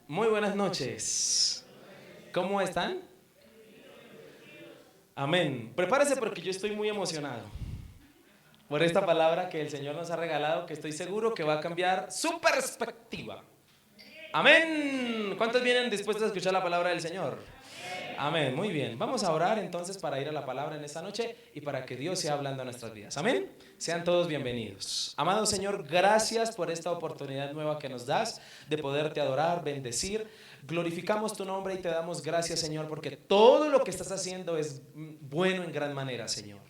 Muy buenas noches. ¿Cómo están? Amén. Prepárese porque yo estoy muy emocionado por esta palabra que el Señor nos ha regalado, que estoy seguro que va a cambiar su perspectiva. Amén. ¿Cuántos vienen dispuestos a escuchar la palabra del Señor? Amén, muy bien. Vamos a orar entonces para ir a la palabra en esta noche y para que Dios sea hablando a nuestras vidas. Amén. Sean todos bienvenidos. Amado Señor, gracias por esta oportunidad nueva que nos das de poderte adorar, bendecir. Glorificamos tu nombre y te damos gracias, Señor, porque todo lo que estás haciendo es bueno en gran manera, Señor.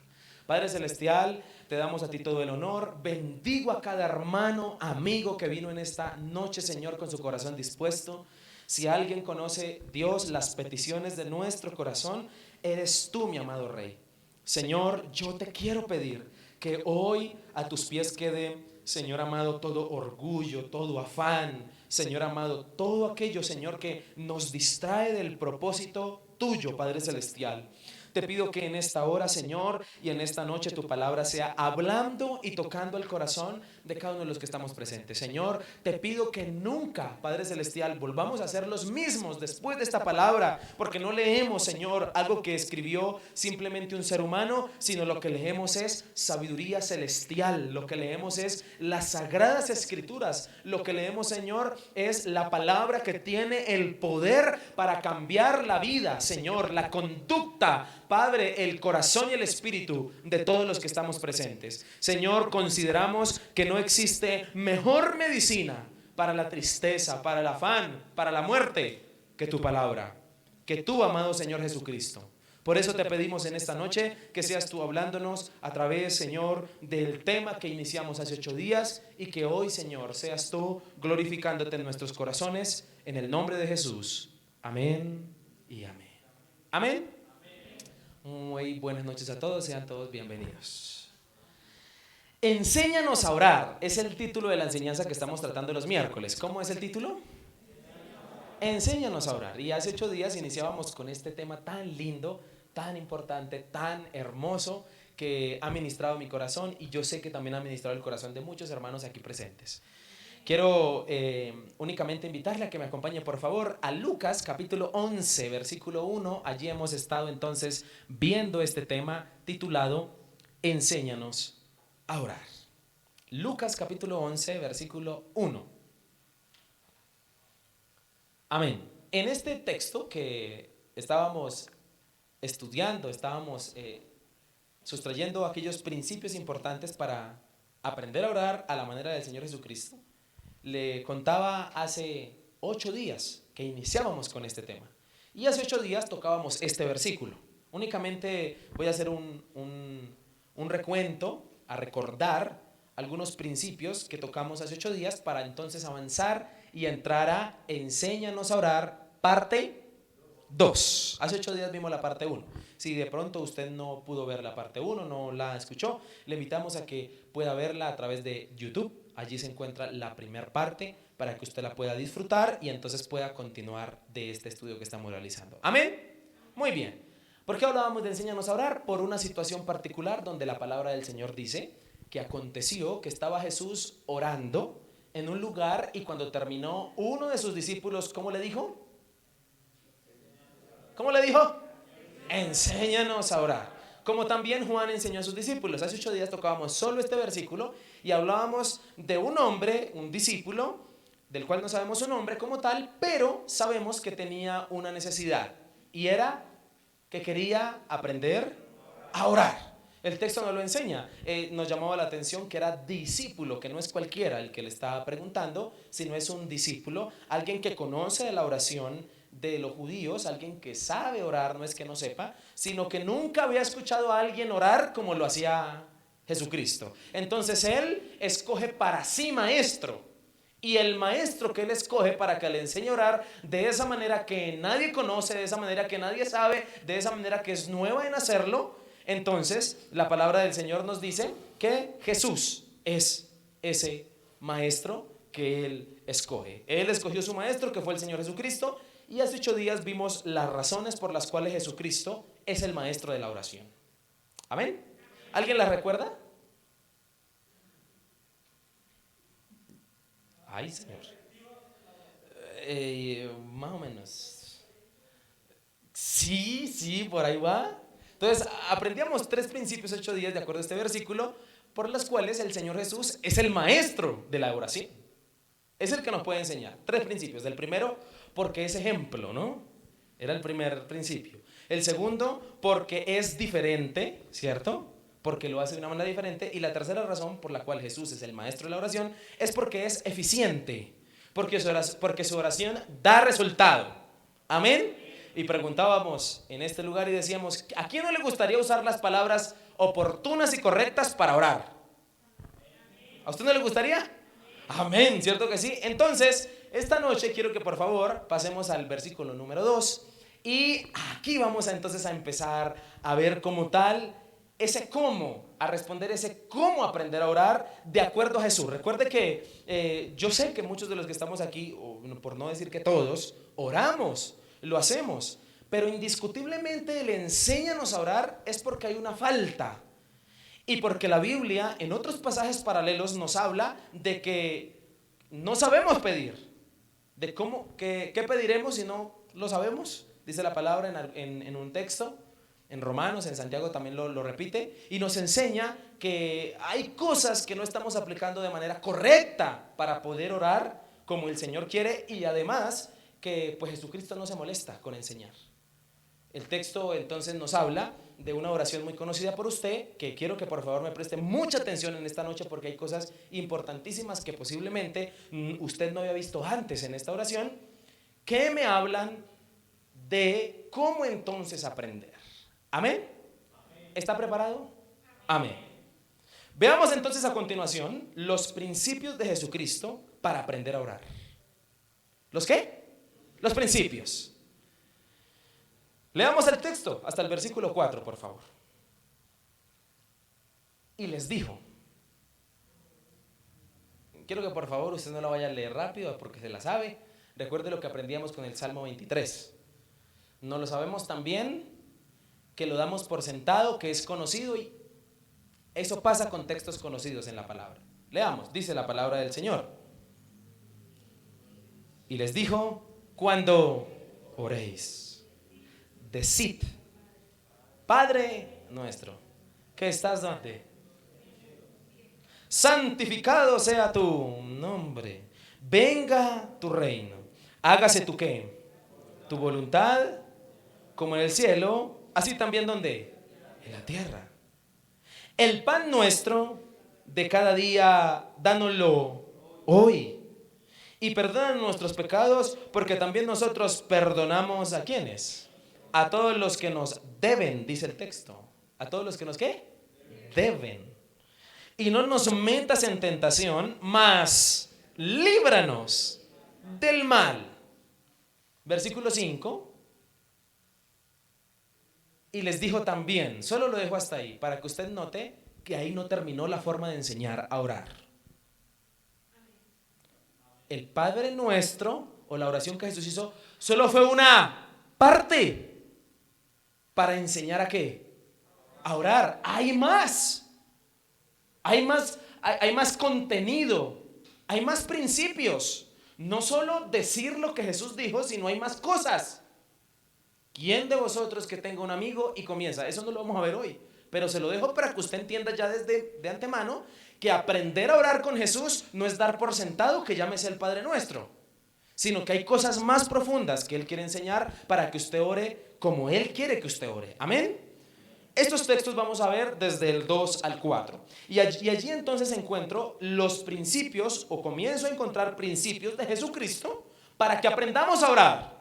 Padre Celestial, te damos a ti todo el honor. Bendigo a cada hermano, amigo que vino en esta noche, Señor, con su corazón dispuesto. Si alguien conoce, Dios, las peticiones de nuestro corazón, eres tú, mi amado Rey. Señor, yo te quiero pedir que hoy a tus pies quede, Señor amado, todo orgullo, todo afán, Señor amado, todo aquello, Señor, que nos distrae del propósito tuyo, Padre Celestial. Te pido que en esta hora, Señor, y en esta noche tu palabra sea hablando y tocando el corazón de cada uno de los que estamos presentes. Señor, te pido que nunca, Padre Celestial, volvamos a ser los mismos después de esta palabra, porque no leemos, Señor, algo que escribió simplemente un ser humano, sino lo que leemos es sabiduría celestial, lo que leemos es las sagradas escrituras, lo que leemos, Señor, es la palabra que tiene el poder para cambiar la vida, Señor, la conducta, Padre, el corazón y el espíritu de todos los que estamos presentes. Señor, consideramos que no existe mejor medicina para la tristeza, para el afán, para la muerte, que tu palabra, que tú, amado Señor Jesucristo. Por eso te pedimos en esta noche que seas tú hablándonos a través, Señor, del tema que iniciamos hace 8 días y que hoy, Señor, seas tú glorificándote en nuestros corazones, en el nombre de Jesús. Amén y amén. Amén. Muy buenas noches a todos, sean todos bienvenidos. Enséñanos a orar, es el título de la enseñanza que estamos tratando los miércoles. ¿Cómo es el título? Enséñanos a orar. Y hace 8 días iniciábamos con este tema tan lindo, tan importante, tan hermoso, que ha ministrado mi corazón y yo sé que también ha ministrado el corazón de muchos hermanos aquí presentes. Quiero únicamente invitarle a que me acompañe por favor a Lucas capítulo 11 versículo 1. Allí hemos estado entonces viendo este tema titulado Enséñanos a orar. Lucas capítulo 11 versículo 1. Amén. En este texto que estábamos estudiando, estábamos sustrayendo aquellos principios importantes para aprender a orar a la manera del Señor Jesucristo. Le contaba hace 8 días que iniciábamos con este tema. Y hace 8 días tocábamos este versículo. Únicamente voy a hacer un recuento, a recordar algunos principios que tocamos hace 8 días para entonces avanzar y entrar a Enséñanos a orar, parte 2. Hace 8 días vimos la parte 1. Si de pronto usted no pudo ver la parte 1, no la escuchó, le invitamos a que pueda verla a través de YouTube. Allí se encuentra la primera parte para que usted la pueda disfrutar y entonces pueda continuar de este estudio que estamos realizando. ¿Amén? Muy bien. ¿Por qué hablábamos de enséñanos a orar? Por una situación particular donde la palabra del Señor dice que aconteció que estaba Jesús orando en un lugar y cuando terminó uno de sus discípulos, ¿cómo le dijo? ¿Cómo le dijo? Enséñanos a orar. Como también Juan enseñó a sus discípulos. Hace 8 días tocábamos solo este versículo y hablábamos de un hombre, un discípulo, del cual no sabemos su nombre como tal, pero sabemos que tenía una necesidad y era que quería aprender a orar. El texto nos lo enseña. Nos llamaba la atención que era discípulo, que no es cualquiera el que le estaba preguntando, sino es un discípulo, alguien que conoce de la oración de los judíos, alguien que sabe orar, no es que no sepa, sino que nunca había escuchado a alguien orar como lo hacía Jesucristo. Entonces él escoge para sí maestro, y el maestro que él escoge para que le enseñe a orar de esa manera que nadie conoce, de esa manera que nadie sabe, de esa manera que es nueva en hacerlo. Entonces la palabra del Señor nos dice que Jesús es ese maestro que él escoge. Él escogió su maestro, que fue el Señor Jesucristo. Y hace 8 días vimos las razones por las cuales Jesucristo es el maestro de la oración. ¿Amén? ¿Alguien la recuerda? Ay, Señor. Más o menos. Sí, por ahí va. Entonces, aprendíamos 3 principios 8 días de acuerdo a este versículo, por los cuales el Señor Jesús es el maestro de la oración. Es el que nos puede enseñar. 3 principios. El primero, porque es ejemplo, ¿no? Era el primer principio. El segundo, porque es diferente, ¿cierto? Porque lo hace de una manera diferente. Y la tercera razón por la cual Jesús es el maestro de la oración es porque es eficiente. Porque su oración da resultado. Amén. Y preguntábamos en este lugar y decíamos, ¿a quién no le gustaría usar las palabras oportunas y correctas para orar? ¿A usted no le gustaría? Amén, ¿cierto que sí? Entonces, esta noche quiero que por favor pasemos al versículo número 2. Y aquí vamos entonces a empezar a ver como tal ese cómo, a responder ese cómo aprender a orar de acuerdo a Jesús. Recuerde que yo sé que muchos de los que estamos aquí, o por no decir que todos, oramos, lo hacemos, pero indiscutiblemente el enséñanos a orar es porque hay una falta. Y porque la Biblia en otros pasajes paralelos nos habla de que no sabemos pedir. De cómo, ¿qué pediremos si no lo sabemos? Dice la palabra en un texto, en Romanos, en Santiago también lo repite, y nos enseña que hay cosas que no estamos aplicando de manera correcta para poder orar como el Señor quiere, y además que pues Jesucristo no se molesta con enseñar. El texto entonces nos habla de una oración muy conocida por usted, que quiero que por favor me preste mucha atención en esta noche porque hay cosas importantísimas que posiblemente usted no había visto antes en esta oración, que me hablan de cómo entonces aprender. ¿Amén? ¿Está preparado? Amén. Veamos entonces a continuación los principios de Jesucristo para aprender a orar. ¿Los qué? Los principios. Leamos el texto hasta el versículo 4, por favor. Y les dijo. Quiero que por favor usted no la vaya a leer rápido porque se la sabe. Recuerde lo que aprendíamos con el Salmo 23. No lo sabemos tan bien que lo damos por sentado, que es conocido, y eso pasa con textos conocidos en la palabra. Leamos, dice la palabra del Señor. Y les dijo, cuando oréis, decid, Padre nuestro, que estás donde, santificado sea tu nombre, venga tu reino, hágase tu qué, tu voluntad, como en el cielo, así también donde, en la tierra. El pan nuestro de cada día, dánoslo hoy. Y perdona nuestros pecados, porque también nosotros perdonamos a quienes, a todos los que nos deben, dice el texto. A todos los que nos ¿qué? Deben. Y no nos metas en tentación, mas líbranos del mal. Versículo 5. Y les dijo también, solo lo dejo hasta ahí, para que usted note que ahí no terminó la forma de enseñar a orar. El Padre Nuestro, o la oración que Jesús hizo, solo fue una parte para enseñar a qué, a orar. Hay más contenido, hay más principios. No solo decir lo que Jesús dijo, sino hay más cosas. ¿Quién de vosotros que tenga un amigo y comienza? Eso no lo vamos a ver hoy, pero se lo dejo para que usted entienda ya desde de antemano que aprender a orar con Jesús no es dar por sentado que llámese el Padre Nuestro, sino que hay cosas más profundas que Él quiere enseñar para que usted ore como Él quiere que usted ore. Amén. Estos textos vamos a ver desde el 2 al 4. Y allí entonces encuentro los principios, o comienzo a encontrar principios de Jesucristo para que aprendamos a orar.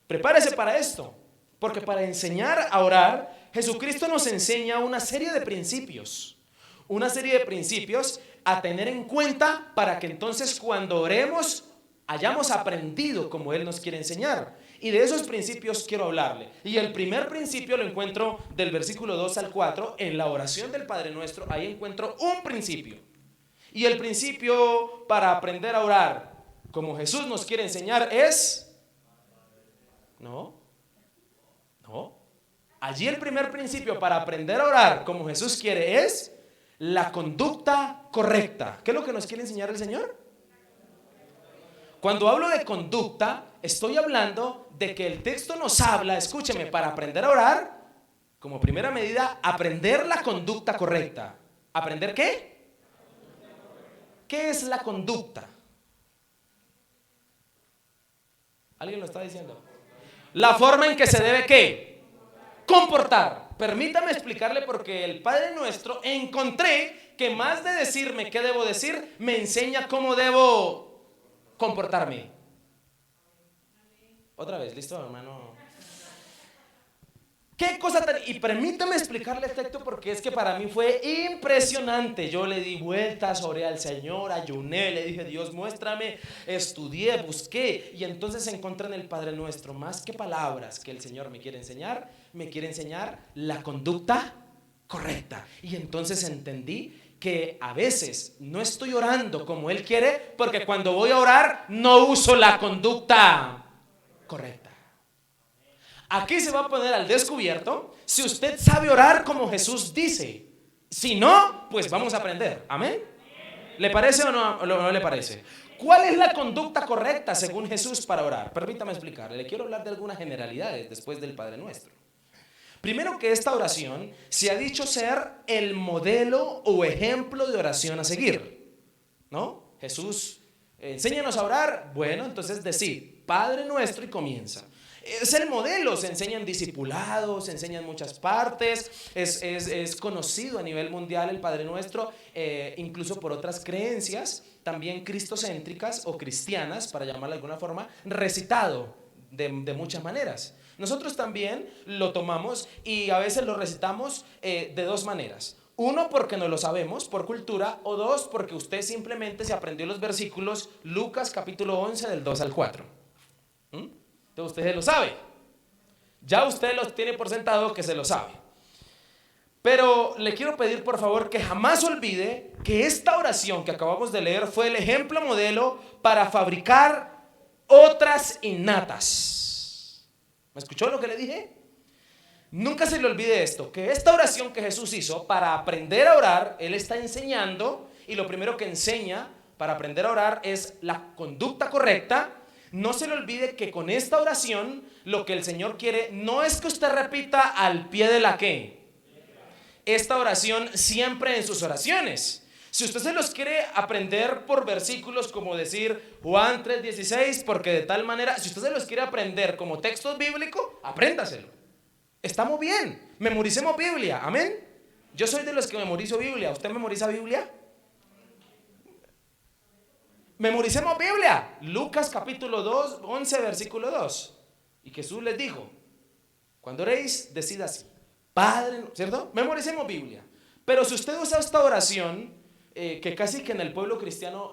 Prepárese para esto, porque para enseñar a orar, Jesucristo nos enseña una serie de principios. Una serie de principios a tener en cuenta para que entonces cuando oremos hayamos aprendido como Él nos quiere enseñar. Y de esos principios quiero hablarle. Y el primer principio lo encuentro del versículo 2 al 4 en la oración del Padre Nuestro. Ahí encuentro un principio. Y el principio para aprender a orar como Jesús nos quiere enseñar es... No. Allí el primer principio para aprender a orar como Jesús quiere es la conducta correcta. ¿Qué es lo que nos quiere enseñar el Señor? Cuando hablo de conducta, estoy hablando de que el texto nos habla, escúcheme, para aprender a orar, como primera medida, aprender la conducta correcta. ¿Aprender qué? ¿Qué es la conducta? ¿Alguien lo está diciendo? La forma en que se debe ¿qué? Comportar. Permítame explicarle porque el Padre Nuestro encontré que más de decirme qué debo decir, me enseña cómo debo comportarme. Otra vez, ¿listo, hermano? ¿Qué cosa tan? Y permítame explicarle el texto porque es que para mí fue impresionante. Yo le di vueltas, oré al Señor, ayuné, le dije, Dios, muéstrame, estudié, busqué. Y entonces encontré en el Padre Nuestro, más que palabras que el Señor me quiere enseñar la conducta correcta. Y entonces entendí que a veces no estoy orando como Él quiere, porque cuando voy a orar no uso la conducta correcta. Aquí se va a poner al descubierto si usted sabe orar como Jesús dice. Si no, pues vamos a aprender. ¿Amén? ¿Le parece o no le parece? ¿Cuál es la conducta correcta según Jesús para orar? Permítame explicarle. Le quiero hablar de algunas generalidades después del Padre Nuestro. Primero, que esta oración se ha dicho ser el modelo o ejemplo de oración a seguir, ¿no? Jesús, enséñanos a orar. Bueno, entonces decir Padre Nuestro y comienza. Es el modelo, se enseña en discipulados, se enseña en muchas partes, es conocido a nivel mundial el Padre Nuestro, incluso por otras creencias, también cristocéntricas o cristianas, para llamarlo de alguna forma, recitado de muchas maneras. Nosotros también lo tomamos y a veces lo recitamos de dos maneras. Uno, porque no lo sabemos por cultura, o dos, porque usted simplemente se aprendió los versículos Lucas capítulo 11 del 2 al 4. Entonces usted se lo sabe. Ya usted los tiene por sentado que se lo sabe. Pero le quiero pedir por favor que jamás olvide que esta oración que acabamos de leer fue el ejemplo modelo para fabricar otras innatas. ¿Me escuchó lo que le dije? Nunca se le olvide esto, que esta oración que Jesús hizo para aprender a orar, Él está enseñando, y lo primero que enseña para aprender a orar es la conducta correcta. No se le olvide que con esta oración lo que el Señor quiere no es que usted repita al pie de la ¿qué? Esta oración siempre en sus oraciones. Si usted se los quiere aprender por versículos como decir Juan 3:16, porque de tal manera, si usted se los quiere aprender como textos bíblicos, apréndaselo. Estamos bien, memoricemos Biblia, amén. Yo soy de los que memorizo Biblia. ¿Usted memoriza Biblia? Memoricemos Biblia. Lucas capítulo 2, 11 versículo 2. Y Jesús les dijo, cuando oréis, decid así, Padre, ¿cierto? Memoricemos Biblia. Pero si usted usa esta oración, que casi que en el pueblo cristiano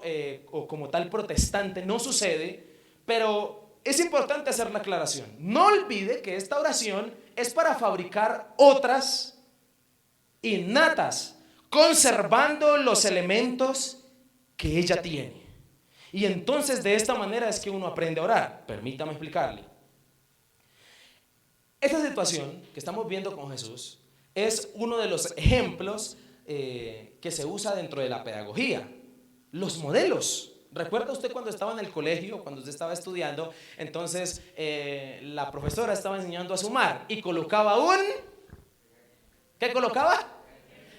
o como tal protestante no sucede, pero es importante hacer la aclaración. No olvide que esta oración es para fabricar otras innatas, conservando los elementos que ella tiene. Y entonces de esta manera es que uno aprende a orar. Permítame explicarle. Esta situación que estamos viendo con Jesús es uno de los ejemplos que se usa dentro de la pedagogía. Los modelos. ¿Recuerda usted cuando estaba en el colegio, cuando usted estaba estudiando? Entonces la profesora estaba enseñando a sumar y colocaba ¿qué colocaba?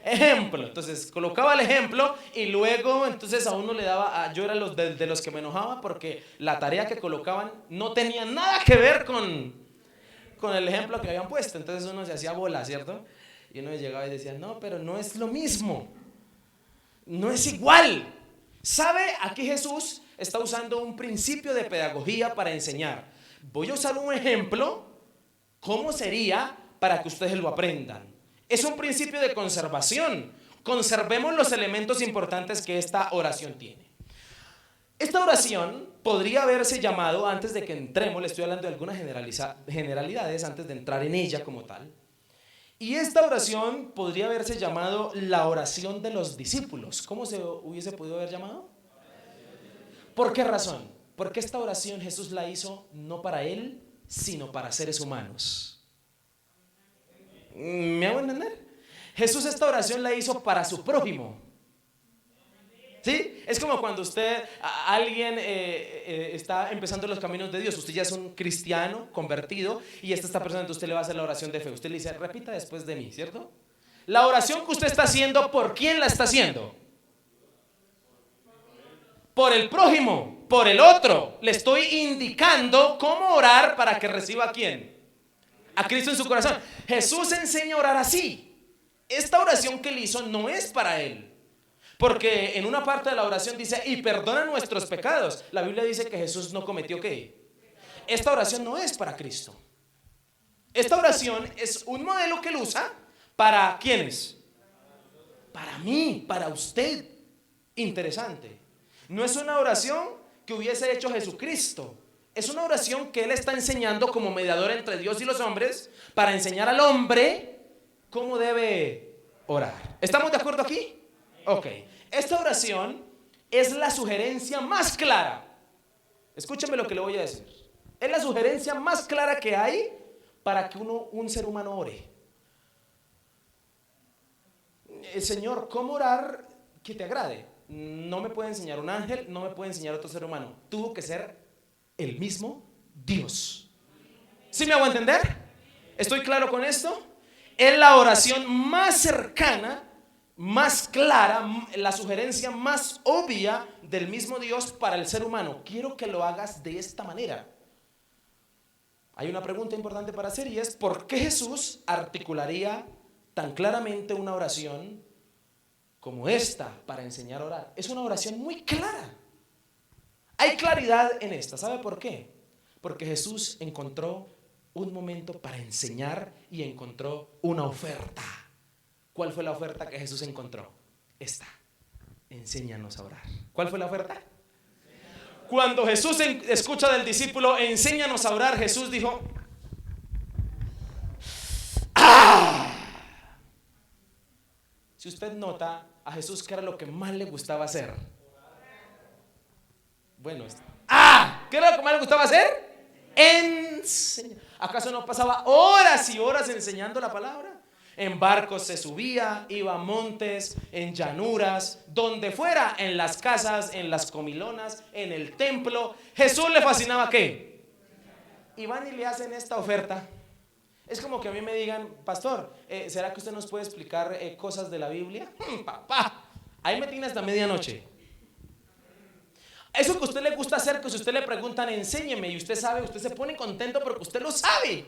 Ejemplo. Entonces colocaba el ejemplo y luego entonces a uno le daba, yo era de los que me enojaba porque la tarea que colocaban no tenía nada que ver con el ejemplo que habían puesto. Entonces uno se hacía bola, ¿cierto? Y uno llegaba y decía, no, pero no es lo mismo, no es igual. ¿Sabe? Aquí Jesús está usando un principio de pedagogía para enseñar. Voy a usar un ejemplo, ¿cómo sería para que ustedes lo aprendan? Es un principio de conservación. Conservemos los elementos importantes que esta oración tiene. Esta oración podría haberse llamado, antes de que entremos, le estoy hablando de algunas generalidades antes de entrar en ella como tal. Y esta oración podría haberse llamado la oración de los discípulos. ¿Cómo se hubiese podido haber llamado? ¿Por qué razón? Porque esta oración Jesús la hizo no para Él, sino para seres humanos. ¿Me hago entender? Jesús esta oración la hizo para su prójimo. ¿Sí? Es como cuando alguien está empezando los caminos de Dios. Usted ya es un cristiano convertido y esta persona, entonces usted le va a hacer la oración de fe. Usted le dice, repita después de mí, ¿cierto? La oración que usted está haciendo, ¿por quién la está haciendo? Por el prójimo, por el otro. Le estoy indicando cómo orar para que reciba a quién. A Cristo en su corazón. Jesús enseña a orar así. Esta oración que él hizo no es para él. Porque en una parte de la oración dice, y perdona nuestros pecados. La Biblia dice que Jesús no cometió ¿qué? Esta oración no es para Cristo. Esta oración es un modelo que él usa para ¿quiénes? Para mí, para usted. Interesante. No es una oración que hubiese hecho Jesucristo. Es una oración que él está enseñando como mediador entre Dios y los hombres para enseñar al hombre cómo debe orar. ¿Estamos de acuerdo aquí? Ok, esta oración es la sugerencia más clara. Escúcheme lo que le voy a decir. Es la sugerencia más clara que hay para que un ser humano ore. Señor, ¿cómo orar que te agrade? No me puede enseñar un ángel, no me puede enseñar otro ser humano. Tuvo que ser el mismo Dios. ¿Sí me hago entender? ¿Estoy claro con esto? Es la oración más cercana, más clara, la sugerencia más obvia del mismo Dios para el ser humano. Quiero que lo hagas de esta manera. Hay una pregunta importante para hacer y es ¿por qué Jesús articularía tan claramente una oración como esta para enseñar a orar? Es una oración muy clara. Hay claridad en esta. ¿Sabe por qué? Porque Jesús encontró un momento para enseñar y encontró una oferta. ¿Cuál fue la oferta que Jesús encontró? Esta. Enséñanos a orar. ¿Cuál fue la oferta? Cuando Jesús escucha del discípulo, enséñanos a orar, Jesús dijo, ¡ah! Si usted nota, a Jesús, ¿qué era lo que más le gustaba hacer? Bueno, ¿qué era lo que más le gustaba hacer? Enseñar. ¿Acaso no pasaba horas y horas enseñando la palabra? En barcos se subía, iba a montes, en llanuras, donde fuera, en las casas, en las comilonas, en el templo. Jesús le fascinaba ¿qué? Y van y le hacen esta oferta. Es como que a mí me digan, pastor, ¿será que usted nos puede explicar cosas de la Biblia? Papá, ahí me tiene hasta medianoche. Eso que a usted le gusta hacer, que si usted le preguntan, enséñeme, y usted sabe, usted se pone contento porque usted lo sabe.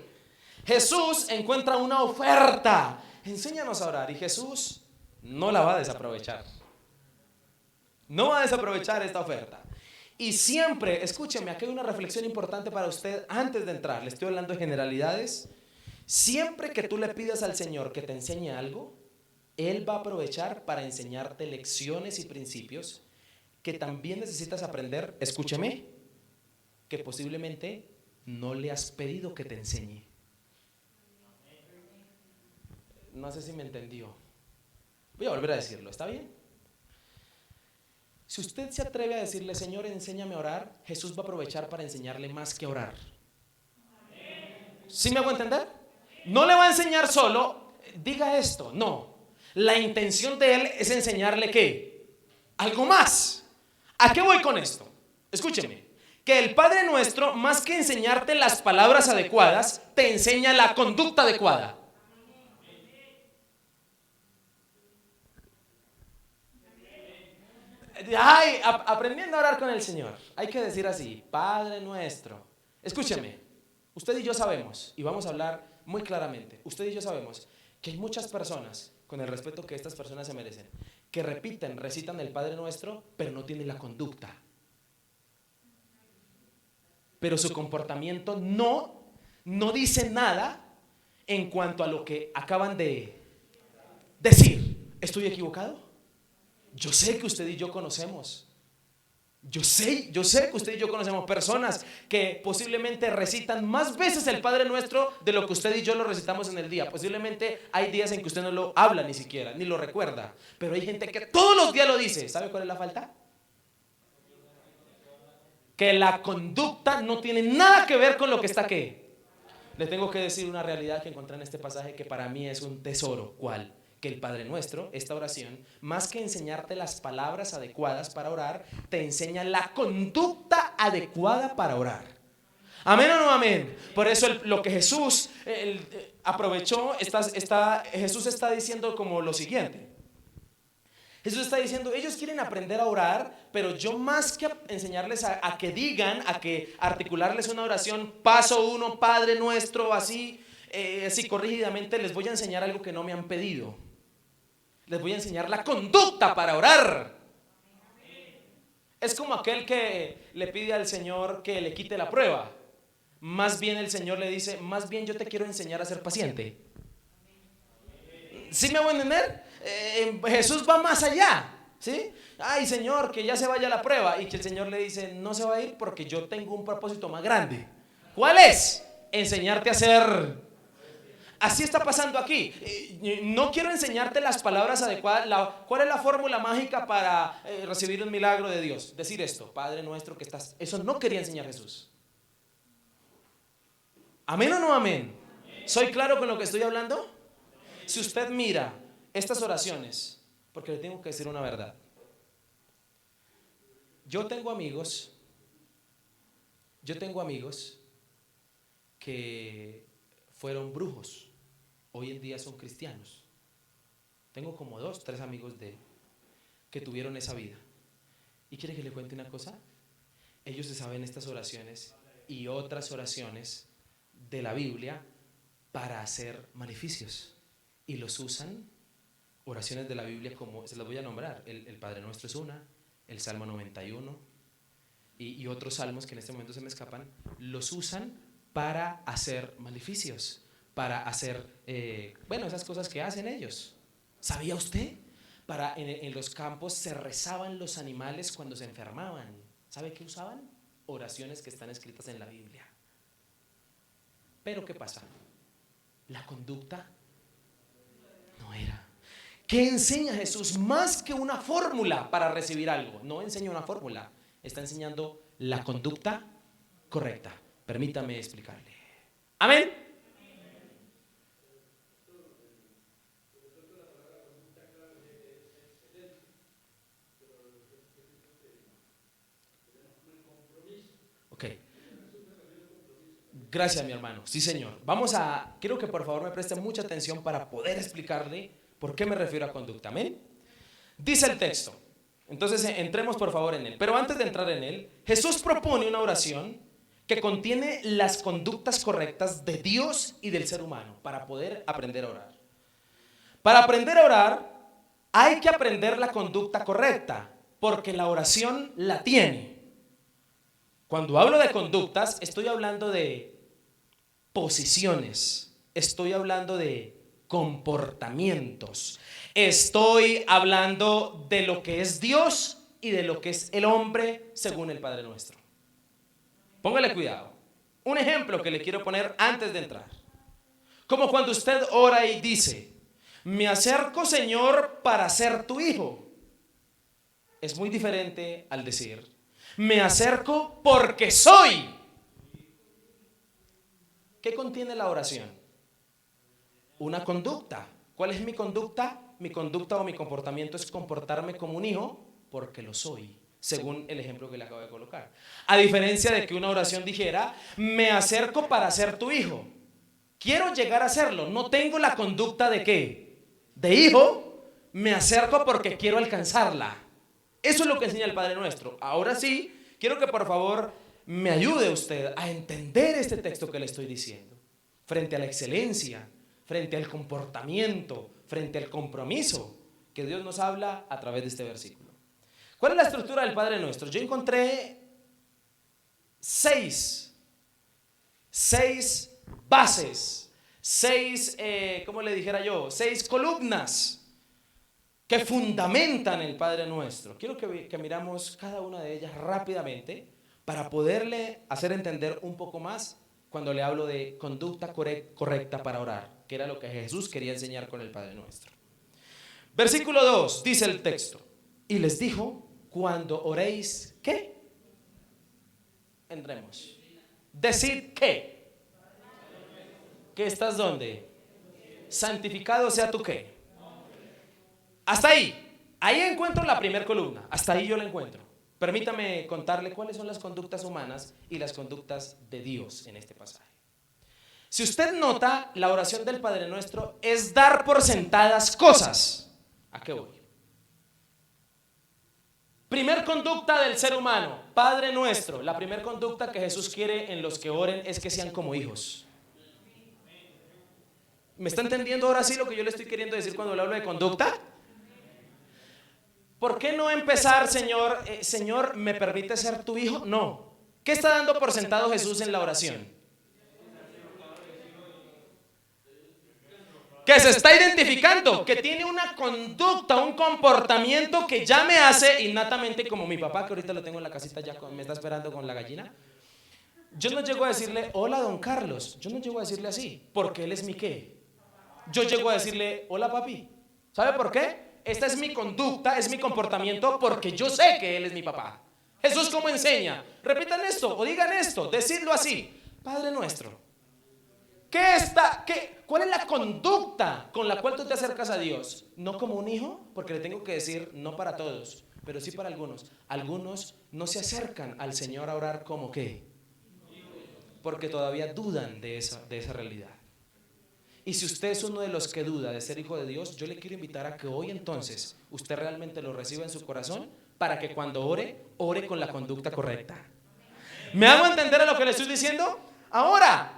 Jesús encuentra una oferta, enséñanos a orar, y Jesús no la va a desaprovechar. No va a desaprovechar esta oferta. Y siempre, escúcheme, aquí hay una reflexión importante para usted antes de entrar. Le estoy hablando de generalidades. Siempre que tú le pidas al Señor que te enseñe algo, Él va a aprovechar para enseñarte lecciones y principios que también necesitas aprender, escúcheme, que posiblemente no le has pedido que te enseñe. No sé si me entendió. Voy a volver a decirlo, ¿está bien? Si usted se atreve a decirle, Señor, enséñame a orar, Jesús va a aprovechar para enseñarle más que orar. ¿Sí me hago entender? No le va a enseñar solo, diga esto, no. La intención de Él es enseñarle ¿qué? Algo más. ¿A qué voy con esto? Escúcheme, que el Padre Nuestro, más que enseñarte las palabras adecuadas, te enseña la conducta adecuada. Ay, aprendiendo a orar con el Señor. Hay que decir así, Padre Nuestro. Escúcheme, usted y yo sabemos, y vamos a hablar muy claramente, usted y yo sabemos que hay muchas personas, con el respeto que estas personas se merecen, que recitan el Padre Nuestro, pero no tienen la conducta. Pero su comportamiento no dice nada en cuanto a lo que acaban de decir. ¿Estoy equivocado? Yo sé que usted y yo conocemos. Yo sé que usted y yo conocemos personas que posiblemente recitan más veces el Padre Nuestro de lo que usted y yo lo recitamos en el día. Posiblemente hay días en que usted no lo habla ni siquiera, ni lo recuerda. Pero hay gente que todos los días lo dice. ¿Sabe cuál es la falta? Que la conducta no tiene nada que ver con lo que está aquí. Le tengo que decir una realidad que encontré en este pasaje que para mí es un tesoro. ¿Cuál? Que que el Padre Nuestro, esta oración, más que enseñarte las palabras adecuadas para orar, te enseña la conducta adecuada para orar. ¿Amén o no amén? Por eso lo que Jesús aprovechó, Jesús está diciendo como lo siguiente. Jesús está diciendo, ellos quieren aprender a orar, pero yo más que enseñarles a que digan, a que articularles una oración, paso uno, Padre Nuestro, así corrígidamente, les voy a enseñar algo que no me han pedido. Les voy a enseñar la conducta para orar. Es como aquel que le pide al Señor que le quite la prueba. Más bien el Señor le dice, más bien yo te quiero enseñar a ser paciente. ¿Sí me voy a entender? Jesús va más allá, ¿sí? Ay, Señor, que ya se vaya la prueba. Y que el Señor le dice, no se va a ir porque yo tengo un propósito más grande. ¿Cuál es? Enseñarte a ser. Así está pasando aquí. No quiero enseñarte las palabras adecuadas. ¿Cuál es la fórmula mágica para recibir un milagro de Dios? Decir esto, Padre Nuestro que estás. Eso no quería enseñar Jesús. ¿Amén o no amén? ¿Soy claro con lo que estoy hablando? Si usted mira estas oraciones, porque le tengo que decir una verdad. Yo tengo amigos que fueron brujos. Hoy en día son cristianos. Tengo como 2, 3 amigos que tuvieron esa vida. ¿Y quiere que le cuente una cosa? Ellos se saben estas oraciones y otras oraciones de la Biblia para hacer maleficios. Y los usan, oraciones de la Biblia como, se las voy a nombrar, el Padre Nuestro es una, el Salmo 91 y otros salmos que en este momento se me escapan, los usan para hacer maleficios, para hacer, esas cosas que hacen ellos. ¿Sabía usted? En los campos se rezaban los animales cuando se enfermaban. ¿Sabe qué usaban? Oraciones que están escritas en la Biblia. Pero ¿qué pasa? La conducta no era. ¿Qué enseña Jesús? Más que una fórmula para recibir algo. No enseña una fórmula, está enseñando la conducta correcta. Permítame explicarle. Amén. Ok. Gracias, mi hermano. Sí, señor. Quiero que por favor me preste mucha atención para poder explicarle por qué me refiero a conducta. Amén. Dice el texto. Entonces entremos por favor en él. Pero antes de entrar en él, Jesús propone una oración que contiene las conductas correctas de Dios y del ser humano para poder aprender a orar. Para aprender a orar hay que aprender la conducta correcta, porque la oración la tiene. Cuando hablo de conductas, estoy hablando de posiciones, estoy hablando de comportamientos, estoy hablando de lo que es Dios y de lo que es el hombre según el Padre Nuestro. Póngale cuidado. Un ejemplo que le quiero poner antes de entrar. Como cuando usted ora y dice, me acerco, Señor, para ser tu hijo. Es muy diferente al decir, me acerco porque soy. ¿Qué contiene la oración? Una conducta. ¿Cuál es mi conducta? Mi conducta o mi comportamiento es comportarme como un hijo porque lo soy, según el ejemplo que le acabo de colocar. A diferencia de que una oración dijera, me acerco para ser tu hijo. Quiero llegar a serlo. No tengo la conducta de ¿qué? De hijo. Me acerco porque quiero alcanzarla. Eso es lo que enseña el Padre Nuestro. Ahora sí, quiero que por favor me ayude usted a entender este texto que le estoy diciendo. Frente a la excelencia, frente al comportamiento, frente al compromiso que Dios nos habla a través de este versículo. ¿Cuál es la estructura del Padre Nuestro? Yo encontré seis bases, seis columnas que fundamentan el Padre Nuestro. Quiero que miramos cada una de ellas rápidamente para poderle hacer entender un poco más cuando le hablo de conducta correcta para orar, que era lo que Jesús quería enseñar con el Padre Nuestro. Versículo 2, dice el texto, y les dijo, cuando oréis, ¿qué? Entremos. Decid, ¿qué? ¿Que estás dónde? Santificado sea tu ¿qué? Hasta ahí encuentro la primera columna, hasta ahí yo la encuentro. Permítame contarle cuáles son las conductas humanas y las conductas de Dios en este pasaje. Si usted nota, la oración del Padre Nuestro es dar por sentadas cosas. ¿A qué voy? Primer conducta del ser humano, Padre Nuestro. La primera conducta que Jesús quiere en los que oren es que sean como hijos. ¿Me está entendiendo ahora sí lo que yo le estoy queriendo decir cuando le hablo de conducta? ¿Por qué no empezar, Señor, Señor, ¿me permite ser tu hijo? No. ¿Qué está dando por sentado Jesús en la oración? Que se está identificando, que tiene una conducta, un comportamiento que ya me hace innatamente como mi papá, que ahorita lo tengo en la casita ya, me está esperando con la gallina. Yo no llego a decirle, hola don Carlos, yo no llego a decirle así, porque él es mi qué. Yo llego a decirle, hola papi. ¿Sabe por qué? Esta es mi conducta, es mi comportamiento, porque yo sé que él es mi papá. Jesús, ¿cómo enseña? Repitan esto o digan esto, decidlo así. Padre Nuestro. ¿Cuál es la conducta con la cual tú te acercas a Dios? No como un hijo, porque le tengo que decir, no para todos, pero sí para algunos. Algunos no se acercan al Señor a orar como qué, porque todavía dudan de esa realidad. Y si usted es uno de los que duda de ser hijo de Dios, yo le quiero invitar a que hoy entonces usted realmente lo reciba en su corazón, para que cuando ore con la conducta correcta. ¿Me hago entender a lo que le estoy diciendo? Ahora,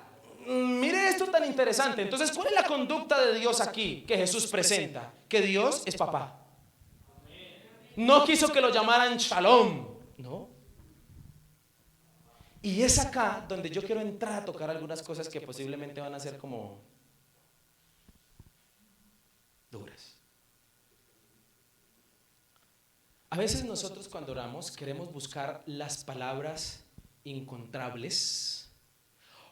mire esto tan interesante. Entonces, ¿cuál es la conducta de Dios aquí que Jesús presenta? Que Dios es papá. No quiso que lo llamaran Shalom, ¿no? Y es acá donde yo quiero entrar a tocar algunas cosas que posiblemente van a ser como duras. A veces nosotros cuando oramos queremos buscar las palabras incontrables.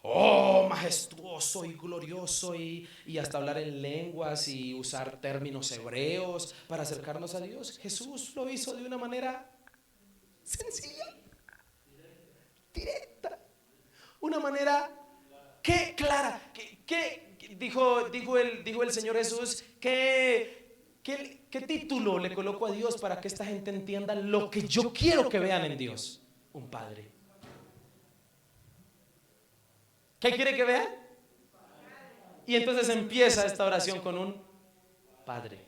Oh, majestuoso y glorioso y hasta hablar en lenguas y usar términos hebreos para acercarnos a Dios. Jesús lo hizo de una manera sencilla, directa, una manera que clara. Dijo el Señor Jesús, ¿qué título le coloco a Dios para que esta gente entienda lo que yo quiero que vean en Dios? Un padre. ¿Qué quiere que vean? Y entonces empieza esta oración con un padre.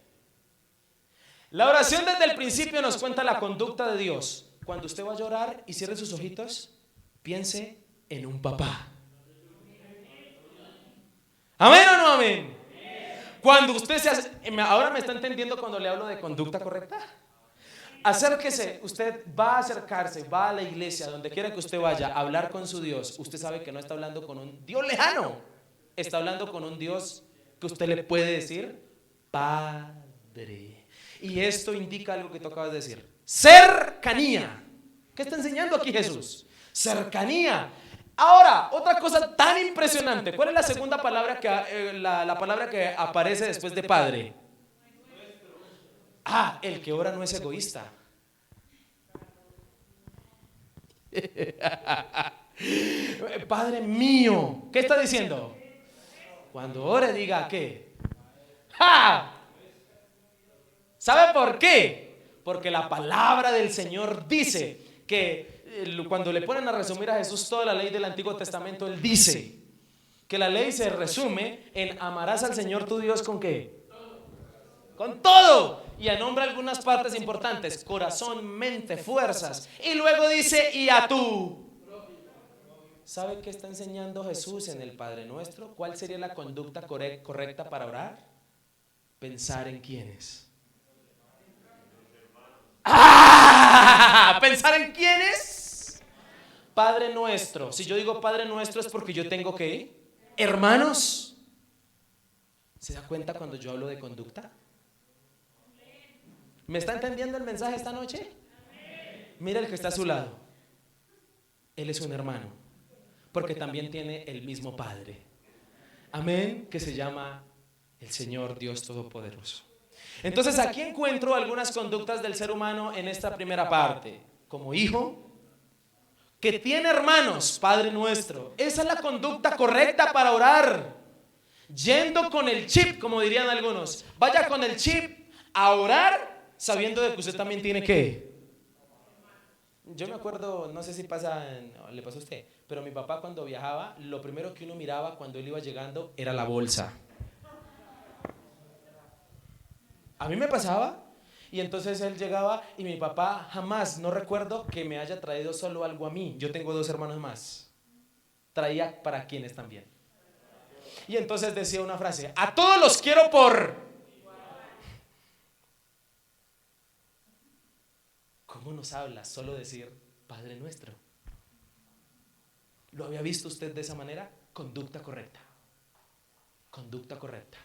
La oración desde el principio nos cuenta la conducta de Dios. Cuando usted vaya a orar y cierre sus ojitos, piense en un papá. ¿Amén o no amén? Cuando usted ahora me está entendiendo cuando le hablo de conducta correcta. Acérquese, usted va a acercarse, va a la iglesia, donde quiera que usted vaya a hablar con su Dios. Usted sabe que no está hablando con un Dios lejano, está hablando con un Dios que usted le puede decir Padre. Y esto indica algo que tú acabas de decir: cercanía. ¿Qué está enseñando aquí Jesús? Cercanía. Ahora, otra cosa tan impresionante. ¿Cuál es la segunda palabra la palabra que aparece después de Padre? El que ora no es egoísta. Padre mío, ¿qué está diciendo? Cuando ore diga ¿qué? ¿Sabe por qué? Porque la palabra del Señor dice que cuando le ponen a resumir a Jesús toda la ley del Antiguo Testamento, Él dice que la ley se resume en amarás al Señor tu Dios ¿con qué? Con todo. Y nombra algunas partes importantes: corazón, mente, fuerzas. Y luego dice y a tú. ¿Sabe qué está enseñando Jesús en el Padre Nuestro? ¿Cuál sería la conducta correcta para orar? Pensar en quiénes. ¿Pensar en quiénes? Padre Nuestro. Si yo digo Padre Nuestro es porque yo tengo ¿qué? Hermanos. ¿Se da cuenta cuando yo hablo de conducta? ¿Me está entendiendo el mensaje esta noche? Mira el que está a su lado. Él es un hermano, porque también tiene el mismo Padre. Amén, que se llama el Señor Dios Todopoderoso. Entonces aquí encuentro algunas conductas del ser humano en esta primera parte. Como hijo, que tiene hermanos, Padre Nuestro. Esa es la conducta correcta para orar. Yendo con el chip, como dirían algunos. Vaya con el chip a orar sabiendo de que usted también tiene que. Yo me acuerdo, no sé si le pasa a usted, pero mi papá cuando viajaba, lo primero que uno miraba cuando él iba llegando era la bolsa. A mí me pasaba. Y entonces él llegaba y mi papá jamás, no recuerdo que me haya traído solo algo a mí. Yo tengo 2 hermanos más. Traía para quienes también. Y entonces decía una frase: a todos los quiero por. ¿Cómo nos habla solo decir Padre nuestro? ¿Lo había visto usted de esa manera? Conducta correcta. Conducta correcta.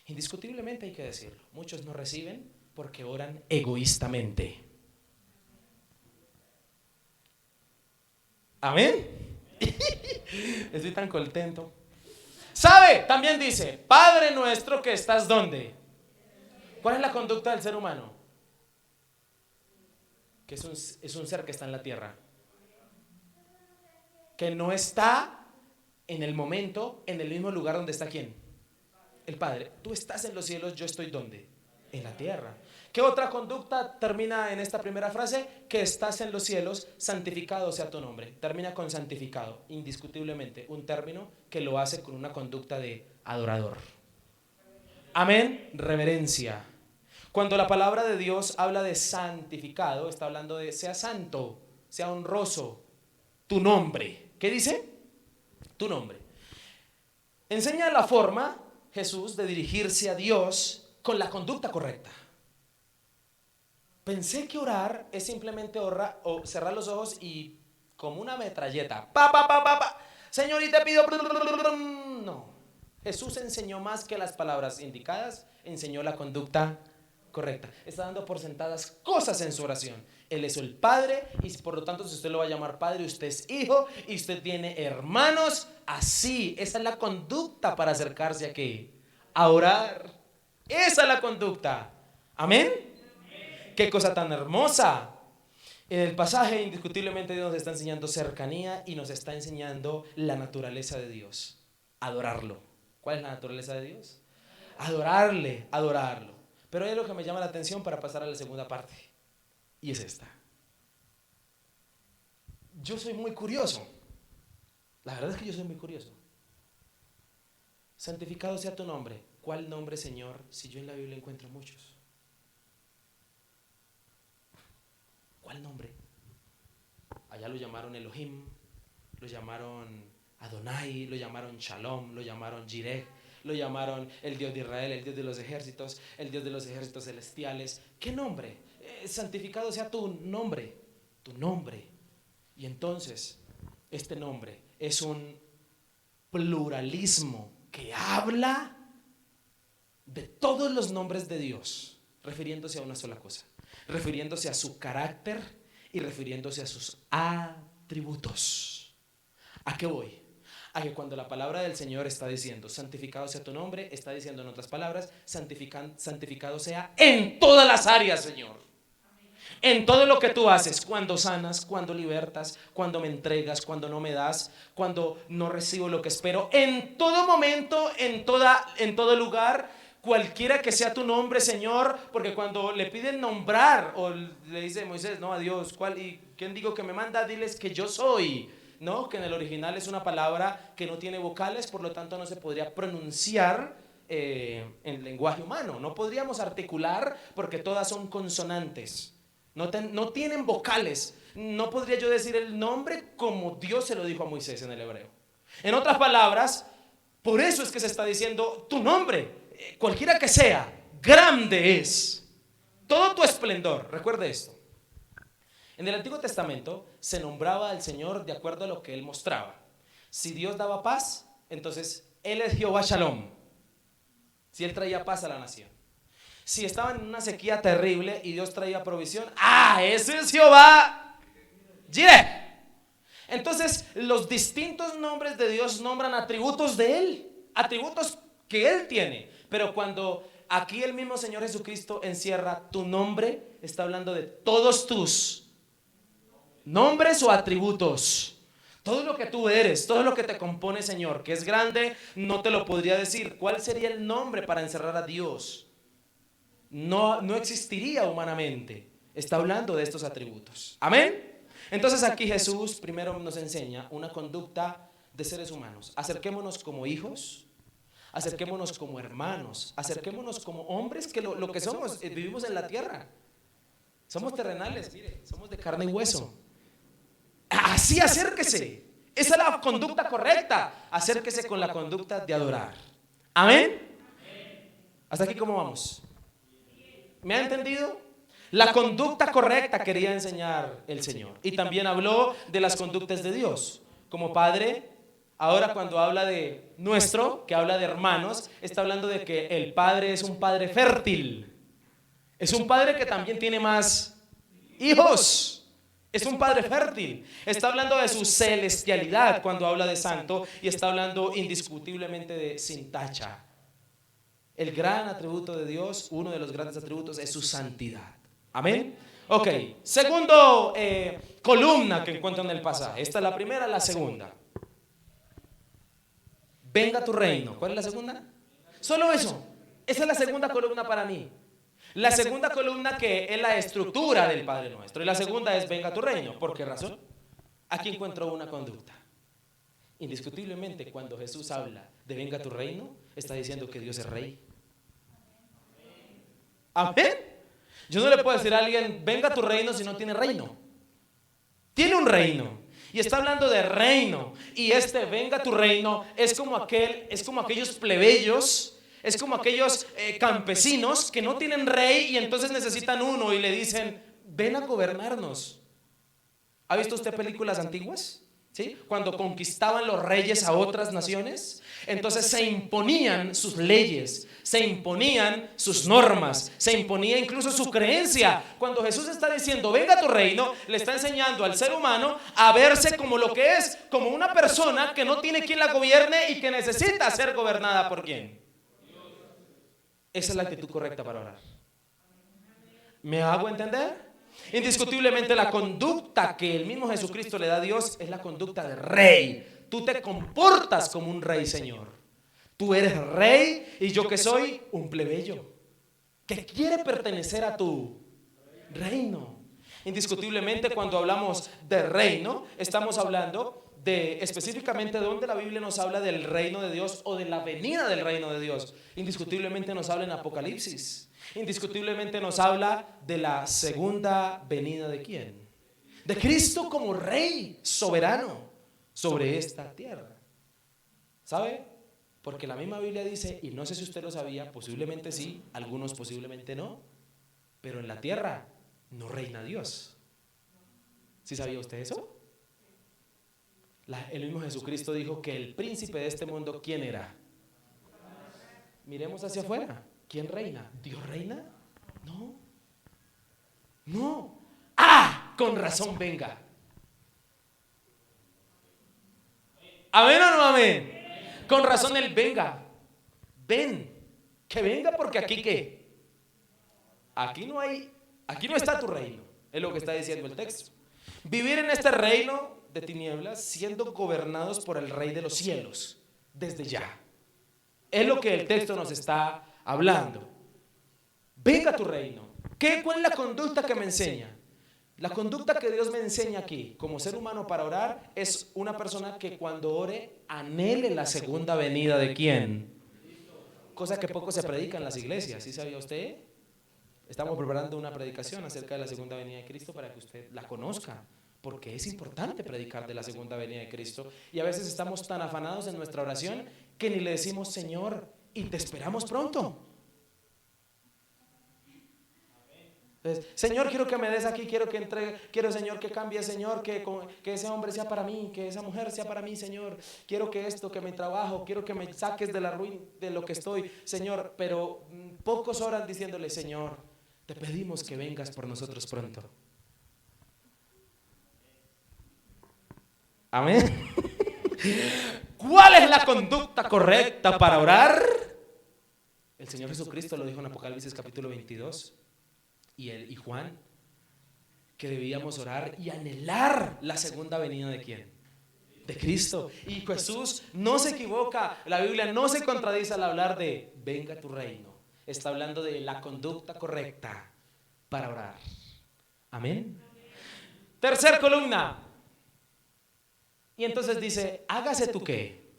Indiscutiblemente hay que decirlo. Muchos no reciben porque oran egoístamente. Amén. Estoy tan contento. ¿Sabe? También dice: Padre nuestro que estás ¿dónde? ¿Cuál es la conducta del ser humano? Que es un ser que está en la tierra, que no está en el momento, en el mismo lugar donde está ¿quién? El Padre. Tú estás en los cielos, yo estoy ¿dónde? En la tierra. ¿Qué otra conducta termina en esta primera frase? Que estás en los cielos, santificado sea tu nombre. Termina con santificado, indiscutiblemente, un término que lo hace con una conducta de adorador. Amén, reverencia. Cuando la palabra de Dios habla de santificado, está hablando de sea santo, sea honroso, tu nombre. ¿Qué dice? Tu nombre. Enseña la forma, Jesús, de dirigirse a Dios con la conducta correcta. Pensé que orar es simplemente o cerrar los ojos y como una metralleta. Señor, y te pido. No. Jesús enseñó más que las palabras indicadas, enseñó la conducta correcta. Está dando por sentadas cosas en su oración. Él es el Padre y por lo tanto si usted lo va a llamar Padre, usted es hijo y usted tiene hermanos. Así, esa es la conducta para acercarse aquí, a orar. Esa es la conducta. Amén. Qué cosa tan hermosa. En el pasaje indiscutiblemente Dios nos está enseñando cercanía y nos está enseñando la naturaleza de Dios. Adorarlo. ¿Cuál es la naturaleza de Dios? Adorarle, adorarlo. Pero hay algo que me llama la atención para pasar a la segunda parte. Y es esta. Yo soy muy curioso. La verdad es que yo soy muy curioso. Santificado sea tu nombre. ¿Cuál nombre, Señor? Si yo en la Biblia encuentro muchos. ¿Cuál nombre? Allá lo llamaron Elohim, lo llamaron Adonai, lo llamaron Shalom, lo llamaron Jireh, lo llamaron el Dios de Israel, el Dios de los ejércitos celestiales. ¿Qué nombre? Santificado sea tu nombre, tu nombre. Y entonces, este nombre es un pluralismo que habla de todos los nombres de Dios, refiriéndose a una sola cosa, refiriéndose a su carácter y refiriéndose a sus atributos. ¿A qué voy? A que cuando la palabra del Señor está diciendo santificado sea tu nombre, está diciendo en otras palabras santificado sea en todas las áreas, Señor. En todo lo que tú haces, cuando sanas, cuando libertas, cuando me entregas, cuando no me das, cuando no recibo lo que espero, en todo momento, en todo lugar, cualquiera que sea tu nombre, Señor, porque cuando le piden nombrar o le dice Moisés, no, a Dios, ¿cuál? ¿Y quién digo que me manda? Diles que yo soy, ¿no? Que en el original es una palabra que no tiene vocales, por lo tanto no se podría pronunciar en lenguaje humano. No podríamos articular porque todas son consonantes. No tienen vocales. No podría yo decir el nombre como Dios se lo dijo a Moisés en el hebreo. En otras palabras, por eso es que se está diciendo tu nombre, cualquiera que sea, grande es todo tu esplendor. Recuerde esto. En el Antiguo Testamento se nombraba al Señor de acuerdo a lo que Él mostraba. Si Dios daba paz, entonces Él es Jehová Shalom. Si Él traía paz a la nación. Si estaban en una sequía terrible y Dios traía provisión, ese es Jehová Jireh. Entonces los distintos nombres de Dios nombran atributos de Él, atributos que Él tiene. Pero cuando aquí el mismo Señor Jesucristo encierra tu nombre, está hablando de todos tus nombres o atributos. Todo lo que tú eres, todo lo que te compone, Señor, que es grande, no te lo podría decir. ¿Cuál sería el nombre para encerrar a Dios? no existiría humanamente. Está hablando de estos atributos. Amén. Entonces aquí Jesús primero nos enseña una conducta de seres humanos. Acerquémonos como hijos, acerquémonos como hermanos, acerquémonos como hombres que lo que somos, vivimos en la tierra. Somos terrenales, mire, somos de carne y hueso. Así acérquese. Esa es la conducta correcta. Acérquese con la conducta de adorar. Amén. ¿Hasta aquí cómo vamos? ¿Me ha entendido? La conducta correcta quería enseñar el Señor. Y también habló de las conductas de Dios. Como Padre, ahora cuando habla de nuestro, que habla de hermanos, está hablando de que el Padre es un Padre fértil. Es un Padre que también tiene más hijos. Es un Padre fértil. Está hablando de su celestialidad cuando habla de santo y está hablando indiscutiblemente de sin tacha. El gran atributo de Dios, uno de los grandes atributos, es su santidad. Amén. Ok, segundo columna que encuentro en el pasaje. Esta es la primera, la segunda. Venga tu reino. ¿Cuál es la segunda? Solo eso. Esa es la segunda columna para mí. La segunda columna que es la estructura del Padre Nuestro. Y la segunda es venga tu reino. ¿Por qué razón? Aquí encuentro una conducta. Indiscutiblemente cuando Jesús habla de venga tu reino, está diciendo que Dios es rey. Amén. Yo no le puedo decir a alguien venga tu reino si no tiene reino. Tiene un reino. Y está hablando de reino. Y venga tu reino es como aquellos plebeyos, es como aquellos campesinos que no tienen rey y entonces necesitan uno y le dicen ven a gobernarnos. ¿Ha visto usted películas antiguas? ¿Sí? Cuando conquistaban los reyes a otras naciones, entonces se imponían sus leyes, se imponían sus normas, se imponía incluso su creencia. Cuando Jesús está diciendo venga tu reino, le está enseñando al ser humano a verse como lo que es, como una persona que no tiene quien la gobierne y que necesita ser gobernada por quién. Esa es la actitud correcta para orar. ¿Me hago entender? Indiscutiblemente la conducta que el mismo Jesucristo le da a Dios es la conducta de rey. Tú te comportas como un rey, Señor. Tú eres rey y yo que soy un plebeyo que quiere pertenecer a tu reino. Indiscutiblemente cuando hablamos de reino, estamos hablando de específicamente donde la Biblia nos habla del reino de Dios o de la venida del reino de Dios. Indiscutiblemente nos habla en Apocalipsis. Indiscutiblemente nos habla de la segunda venida de ¿quién? De Cristo como rey soberano sobre esta tierra. ¿Sabe? Porque la misma Biblia dice, y no sé si usted lo sabía, posiblemente sí, algunos posiblemente no, pero en la tierra no reina Dios. ¿Sí sabía usted eso? El mismo Jesucristo dijo que el príncipe de este mundo, ¿quién era? Miremos hacia afuera. ¿Quién reina? ¿Dios reina? No. No. ¡Ah! Con razón venga. ¿Amén o no amén? Con razón él venga. Ven. Que venga porque aquí ¿qué? Aquí no está tu reino. Es lo que está diciendo el texto. Vivir en este reino de tinieblas siendo gobernados por el Rey de los cielos desde ya. Es lo que el texto nos está hablando. Venga tu reino. ¿Cuál es la conducta que me enseña? La conducta que Dios me enseña aquí como ser humano para orar es una persona que cuando ore anhele la segunda venida de ¿quién? Cosa que poco se predica en las iglesias. ¿Sí sabía usted? Estamos preparando una predicación acerca de la segunda venida de Cristo para que usted la conozca, porque es importante predicar de la segunda venida de Cristo. Y a veces estamos tan afanados en nuestra oración que ni le decimos Señor y te esperamos pronto. Entonces, Señor, quiero que me des aquí, quiero que entregue, quiero, Señor, que cambie, Señor, que ese hombre sea para mí, que esa mujer sea para mí, Señor. Quiero que esto, que mi trabajo, quiero que me saques de la ruina, de lo que estoy, Señor. Pero pocos oran diciéndole, Señor, te pedimos que vengas por nosotros pronto. Amén. ¿Cuál es la conducta correcta para orar? El Señor Jesucristo lo dijo en Apocalipsis capítulo 22 y Juan, que debíamos orar y anhelar la segunda venida de ¿quién? De Cristo. Y Jesús no se equivoca, la Biblia no se contradice al hablar de venga tu reino. está hablando de la conducta correcta para orar. Amén. Tercer columna. Y entonces dice, hágase tu qué,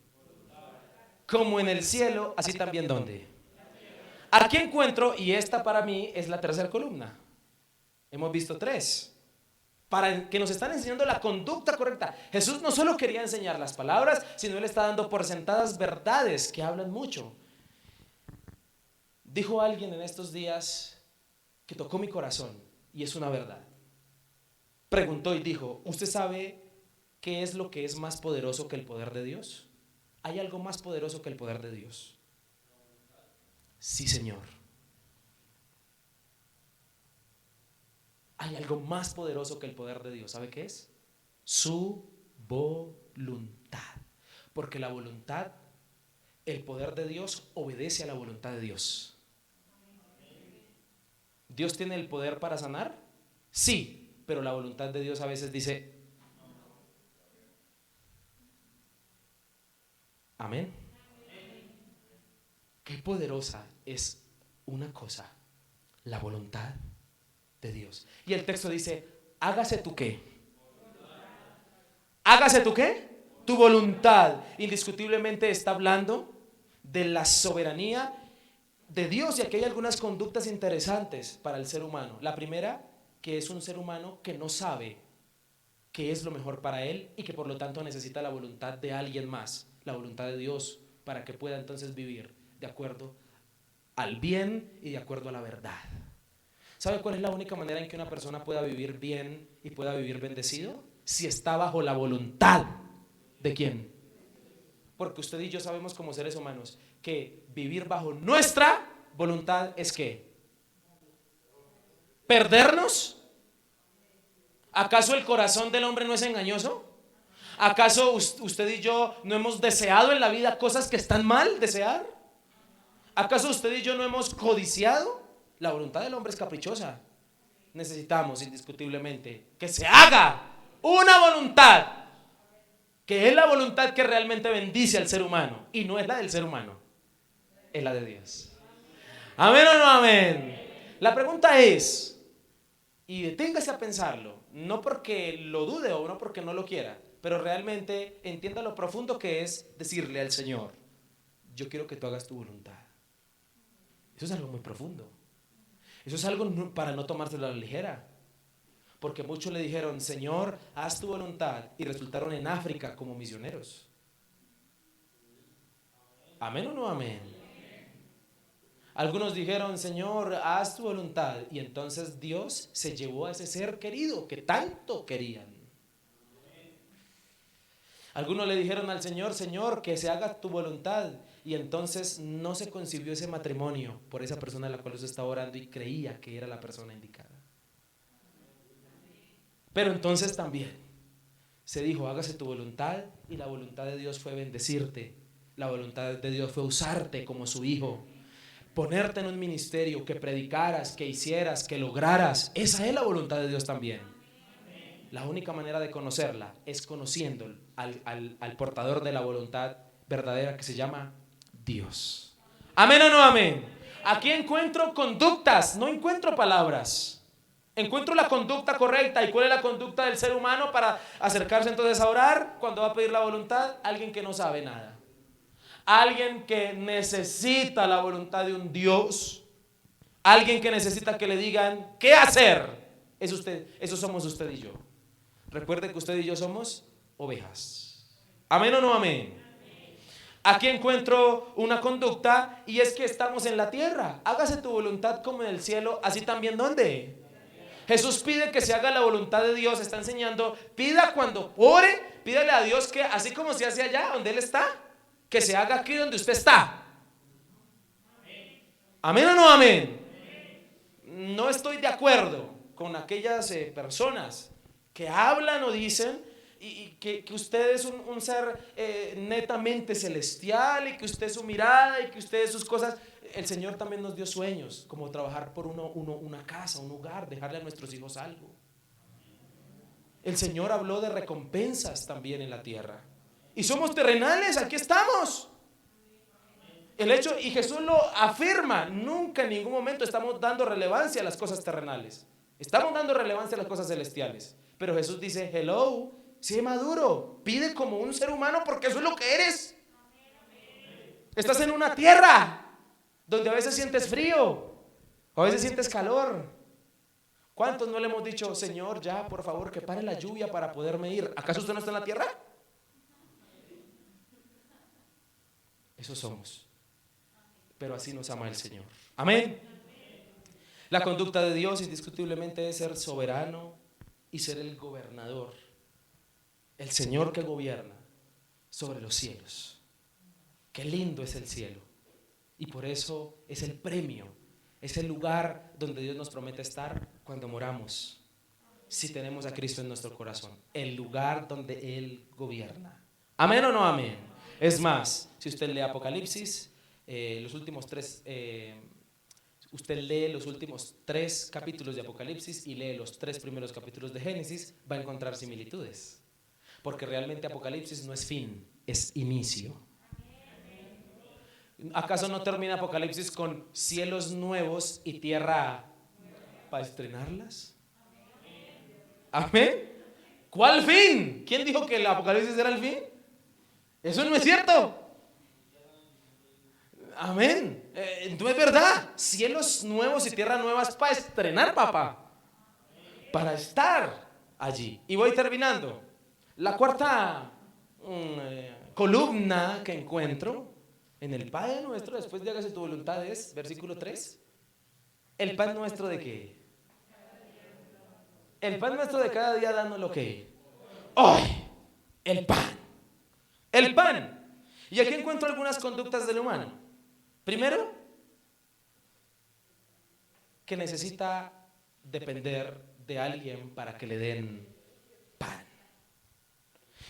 como en el cielo, así también donde. Aquí encuentro, y esta para mí es la tercera columna. Hemos visto tres, para que nos están enseñando la conducta correcta. Jesús no solo quería enseñar las palabras, sino Él está dando por sentadas verdades que hablan mucho. Dijo alguien en estos días que tocó mi corazón, y es una verdad. Preguntó y dijo, ¿usted sabe qué es lo que es más poderoso que el poder de Dios? ¿Hay algo más poderoso que el poder de Dios? Sí, Señor. Hay algo más poderoso que el poder de Dios. ¿Sabe qué es? Su voluntad. Porque la voluntad, el poder de Dios obedece a la voluntad de Dios. ¿Dios tiene el poder para sanar? Sí, pero la voluntad de Dios a veces dice amén. Qué poderosa es una cosa, la voluntad de Dios. Y el texto dice, hágase tu qué. Hágase tu qué. Tu voluntad. Indiscutiblemente está hablando de la soberanía de Dios, y aquí hay algunas conductas interesantes para el ser humano. La primera, que es un ser humano que no sabe qué es lo mejor para él y que por lo tanto necesita la voluntad de alguien más, la voluntad de Dios, para que pueda entonces vivir de acuerdo al bien y de acuerdo a la verdad. ¿Sabe cuál es la única manera en que una persona pueda vivir bien y pueda vivir bendecido? Si está bajo la voluntad ¿de quién? Porque usted y yo sabemos como seres humanos que vivir bajo nuestra voluntad es ¿qué? ¿Perdernos? ¿Acaso el corazón del hombre no es engañoso? ¿Acaso usted y yo no hemos deseado en la vida cosas que están mal desear? ¿Acaso usted y yo no hemos codiciado? La voluntad del hombre es caprichosa. Necesitamos indiscutiblemente que se haga una voluntad, que es la voluntad que realmente bendice al ser humano, y no es la del ser humano, es la de Dios. ¿Amén o no amén? La pregunta es, y deténgase a pensarlo, no porque lo dude o no porque no lo quiera, pero realmente entienda lo profundo que es decirle al Señor, yo quiero que tú hagas tu voluntad. Eso es algo muy profundo. Eso es algo para no tomárselo a la ligera. Porque muchos le dijeron, Señor, haz tu voluntad, y resultaron en África como misioneros. ¿Amén o no amén? Algunos dijeron, Señor, haz tu voluntad, y entonces Dios se llevó a ese ser querido que tanto querían. Algunos le dijeron al Señor, Señor, que se haga tu voluntad, y entonces no se concibió ese matrimonio por esa persona a la cual usted estaba orando y creía que era la persona indicada. Pero entonces también se dijo, hágase tu voluntad, y la voluntad de Dios fue bendecirte. La voluntad de Dios fue usarte como su hijo, ponerte en un ministerio, que predicaras, que hicieras, que lograras. Esa es la voluntad de Dios también. La única manera de conocerla es conociendo al portador de la voluntad verdadera, que se llama Dios. ¿Amén o no amén? Aquí encuentro conductas, no encuentro palabras. Encuentro la conducta correcta. ¿Y cuál es la conducta del ser humano para acercarse entonces a orar cuando va a pedir la voluntad? Alguien que no sabe nada. Alguien que necesita la voluntad de un Dios. Alguien que necesita que le digan qué hacer. Es usted, eso somos usted y yo. Recuerde que usted y yo somos ovejas. ¿Amén o no amén? Aquí encuentro una conducta, y es que estamos en la tierra. Hágase tu voluntad como en el cielo, así también ¿dónde? Jesús pide que se haga la voluntad de Dios. Está enseñando, pida cuando ore, pídale a Dios que así como se hace allá donde Él está, que se haga aquí donde usted está. ¿Amén o no amén? No estoy de acuerdo con aquellas personas que hablan o dicen y que usted es un ser netamente celestial, y que usted es su mirada y que usted es sus cosas. El Señor también nos dio sueños, como trabajar por una casa, un hogar, dejarle a nuestros hijos algo. El Señor habló de recompensas también en la tierra. Y somos terrenales, aquí estamos. El hecho, y Jesús lo afirma, nunca en ningún momento estamos dando relevancia a las cosas terrenales. Estamos dando relevancia a las cosas celestiales. Pero Jesús dice, hello, sé maduro, pide como un ser humano porque eso es lo que eres. Estás en una tierra donde a veces sientes frío, a veces sientes calor. ¿Cuántos no le hemos dicho, Señor, ya, por favor, que pare la lluvia para poderme ir? ¿Acaso usted no está en la tierra? Eso somos. Pero así nos ama el Señor. Amén. La conducta de Dios indiscutiblemente es ser soberano y ser el gobernador, el Señor que gobierna sobre los cielos. Qué lindo es el cielo. Y por eso es el premio, es el lugar donde Dios nos promete estar cuando moramos, si tenemos a Cristo en nuestro corazón, el lugar donde Él gobierna. ¿Amén o no amén? Es más, si usted lee Apocalipsis, los últimos tres, usted lee los últimos 3 capítulos de Apocalipsis y lee los 3 primeros capítulos de Génesis, va a encontrar similitudes, porque realmente Apocalipsis no es fin, es inicio. ¿Acaso no termina Apocalipsis con cielos nuevos y tierra para estrenarlas? Amén. ¿Cuál fin? ¿Quién dijo que el Apocalipsis era el fin? Eso no es cierto. Amén. No es verdad. Cielos nuevos y tierras nuevas para estrenar, papá. Para estar allí. Y voy terminando. La cuarta columna que encuentro en el Padre Nuestro, después de hágase tu voluntad, es versículo 3. ¿El pan nuestro de qué? El pan nuestro de cada día, danos lo que hoy. El pan. El pan. Y aquí encuentro algunas conductas del humano. Primero, que necesita depender de alguien para que le den pan.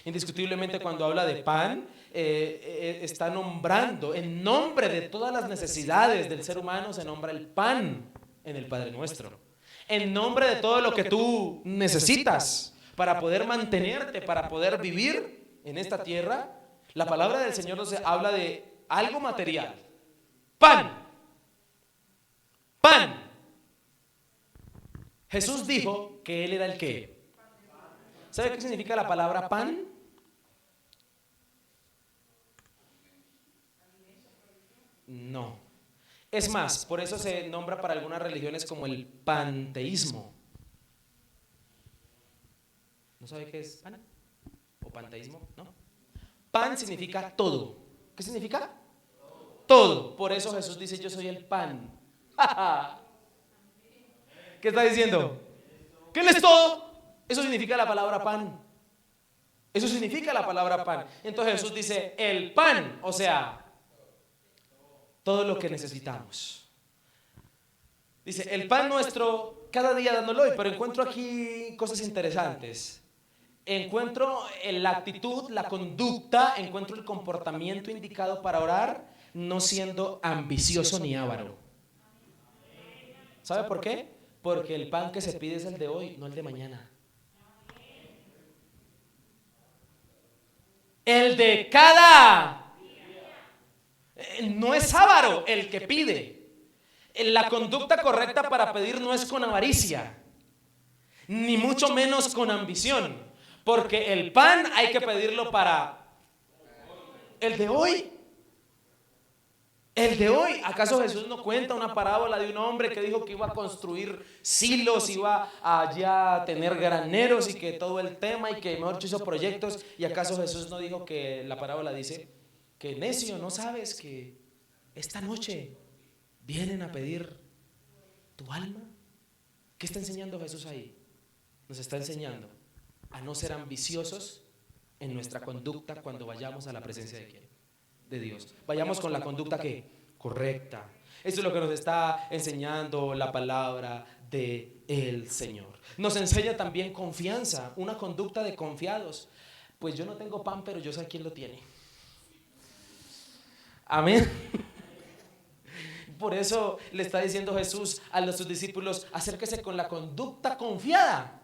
Indiscutiblemente, cuando habla de pan, está nombrando, en nombre de todas las necesidades del ser humano, se nombra el pan en el Padre Nuestro. En nombre de todo lo que tú necesitas para poder mantenerte, para poder vivir en esta tierra, la palabra del Señor nos habla de algo material. Pan. Pan. Jesús dijo que Él era el ¿qué? ¿Sabe qué significa la palabra pan? No. Es más, por eso se nombra para algunas religiones como el panteísmo. ¿No sabe qué es pan? ¿O panteísmo? ¿No? Pan significa todo. ¿Qué significa? Todo. Por eso Jesús dice, yo soy el pan. ¿Qué está diciendo? ¿Qué Él es todo? Eso significa la palabra pan. Eso significa la palabra pan. Entonces Jesús dice, el pan, o sea, todo lo que necesitamos. Dice, el pan nuestro, cada día dándolo hoy, pero encuentro aquí cosas interesantes. Encuentro la actitud, la conducta, encuentro el comportamiento indicado para orar, no siendo ambicioso ni avaro. ¿Sabe por qué? Porque el pan que se pide es el de hoy, no el de mañana. El de cada. No es avaro el que pide. La conducta correcta para pedir no es con avaricia, ni mucho menos con ambición, porque el pan hay que pedirlo para el de hoy. El de hoy. ¿Acaso Jesús no cuenta una parábola de un hombre que dijo que iba a construir silos, iba allá a tener graneros y que todo el tema y que mejor dicho hizo proyectos? ¿Y acaso Jesús no dijo que la parábola dice que necio, no sabes que esta noche vienen a pedir tu alma? ¿Qué está enseñando Jesús ahí? Nos está enseñando a no ser ambiciosos en nuestra conducta cuando vayamos a la presencia de ¿quién? De Dios. Vayamos con la conducta que correcta. Eso es lo que nos está enseñando la palabra del Señor. Nos enseña también confianza, una conducta de confiados. Pues yo no tengo pan, pero yo sé quién lo tiene. Amén. Por eso le está diciendo Jesús a sus discípulos, acérquese con la conducta confiada.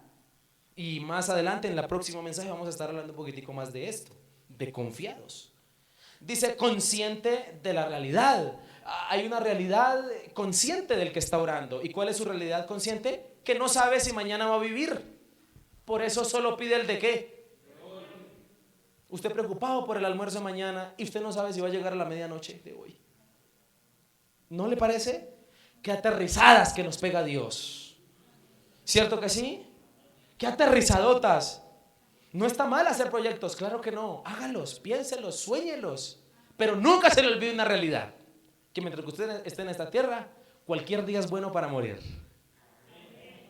Y más adelante en el próximo mensaje vamos a estar hablando un poquitico más de esto, de confiados. Dice consciente de la realidad. Hay una realidad consciente del que está orando. ¿Y cuál es su realidad consciente? Que no sabe si mañana va a vivir. Por eso solo pide el de qué. Usted preocupado por el almuerzo de mañana y usted no sabe si va a llegar a la medianoche de hoy. ¿No le parece? Qué aterrizadas que nos pega Dios. ¿Cierto que sí? Qué aterrizadotas. No está mal hacer proyectos, claro que no. Hágalos, piénselos, suéñelos. Pero nunca se le olvide una realidad. Que mientras que usted esté en esta tierra, cualquier día es bueno para morir.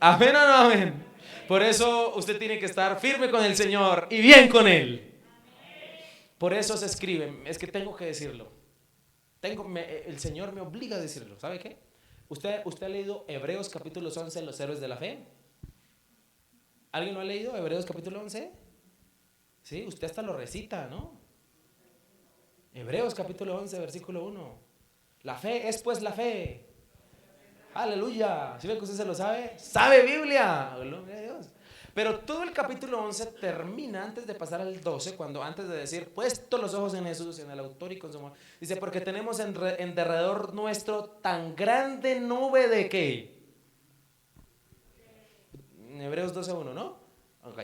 ¿Amén o no amén? Por eso usted tiene que estar firme con el Señor y bien con Él. Por eso se escribe, es que tengo que decirlo. El Señor me obliga a decirlo. ¿Sabe qué? ¿Usted ha leído Hebreos capítulo 11, los héroes de la fe? ¿Alguien lo ha leído? Hebreos capítulo 11. Sí, usted hasta lo recita, ¿no? Hebreos capítulo 11, versículo 1. La fe es pues la fe. Aleluya. ¿Sí ve que usted se lo sabe? ¡Sabe Biblia! Gloria a Dios. Pero todo el capítulo 11 termina antes de pasar al 12, cuando antes de decir, puesto los ojos en Jesús, en el autor y consumador, dice, porque tenemos en derredor nuestro tan grande nube de ¿qué? Hebreos 12:1, ¿no? Ok.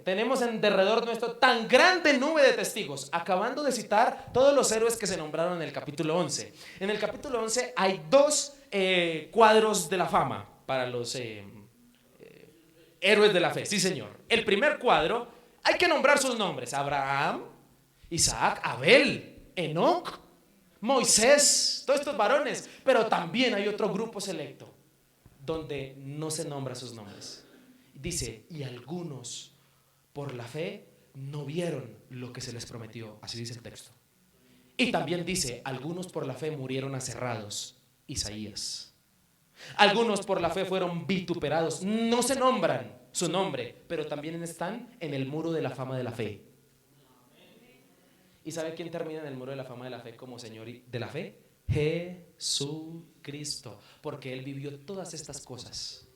Tenemos en derredor nuestro tan grande nube de testigos, acabando de citar todos los héroes que se nombraron en el capítulo 11. En el capítulo 11 hay dos cuadros de la fama para los héroes de la fe, sí señor. El primer cuadro, hay que nombrar sus nombres: Abraham, Isaac, Abel, Enoc, Moisés, todos estos varones. Pero también hay otro grupo selecto donde no se nombra sus nombres. Dice, y algunos por la fe no vieron lo que se les prometió. Así dice el texto. Y también dice, algunos por la fe murieron aserrados. Isaías. Algunos por la fe fueron vituperados. No se nombran su nombre, pero también están en el muro de la fama de la fe. ¿Y sabe quién termina en el muro de la fama de la fe como Señor de la fe? Jesucristo. Porque Él vivió todas estas cosas.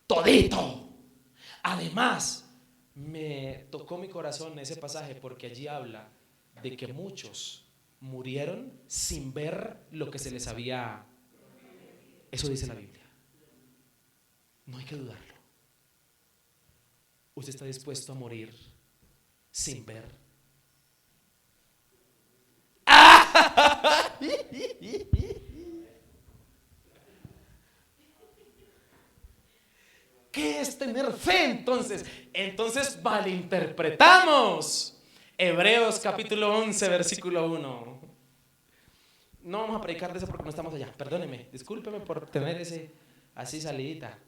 Todito. Además, me tocó mi corazón ese pasaje porque allí habla de que muchos murieron sin ver lo que se les había. Eso dice la Biblia. No hay que dudarlo. ¿Usted está dispuesto a morir sin ver? ¿Qué es tener fe entonces? Entonces malinterpretamos. Hebreos capítulo 11, versículo 1. No vamos a predicar de eso porque no estamos allá. Perdóneme, discúlpeme por tener ese así salidita.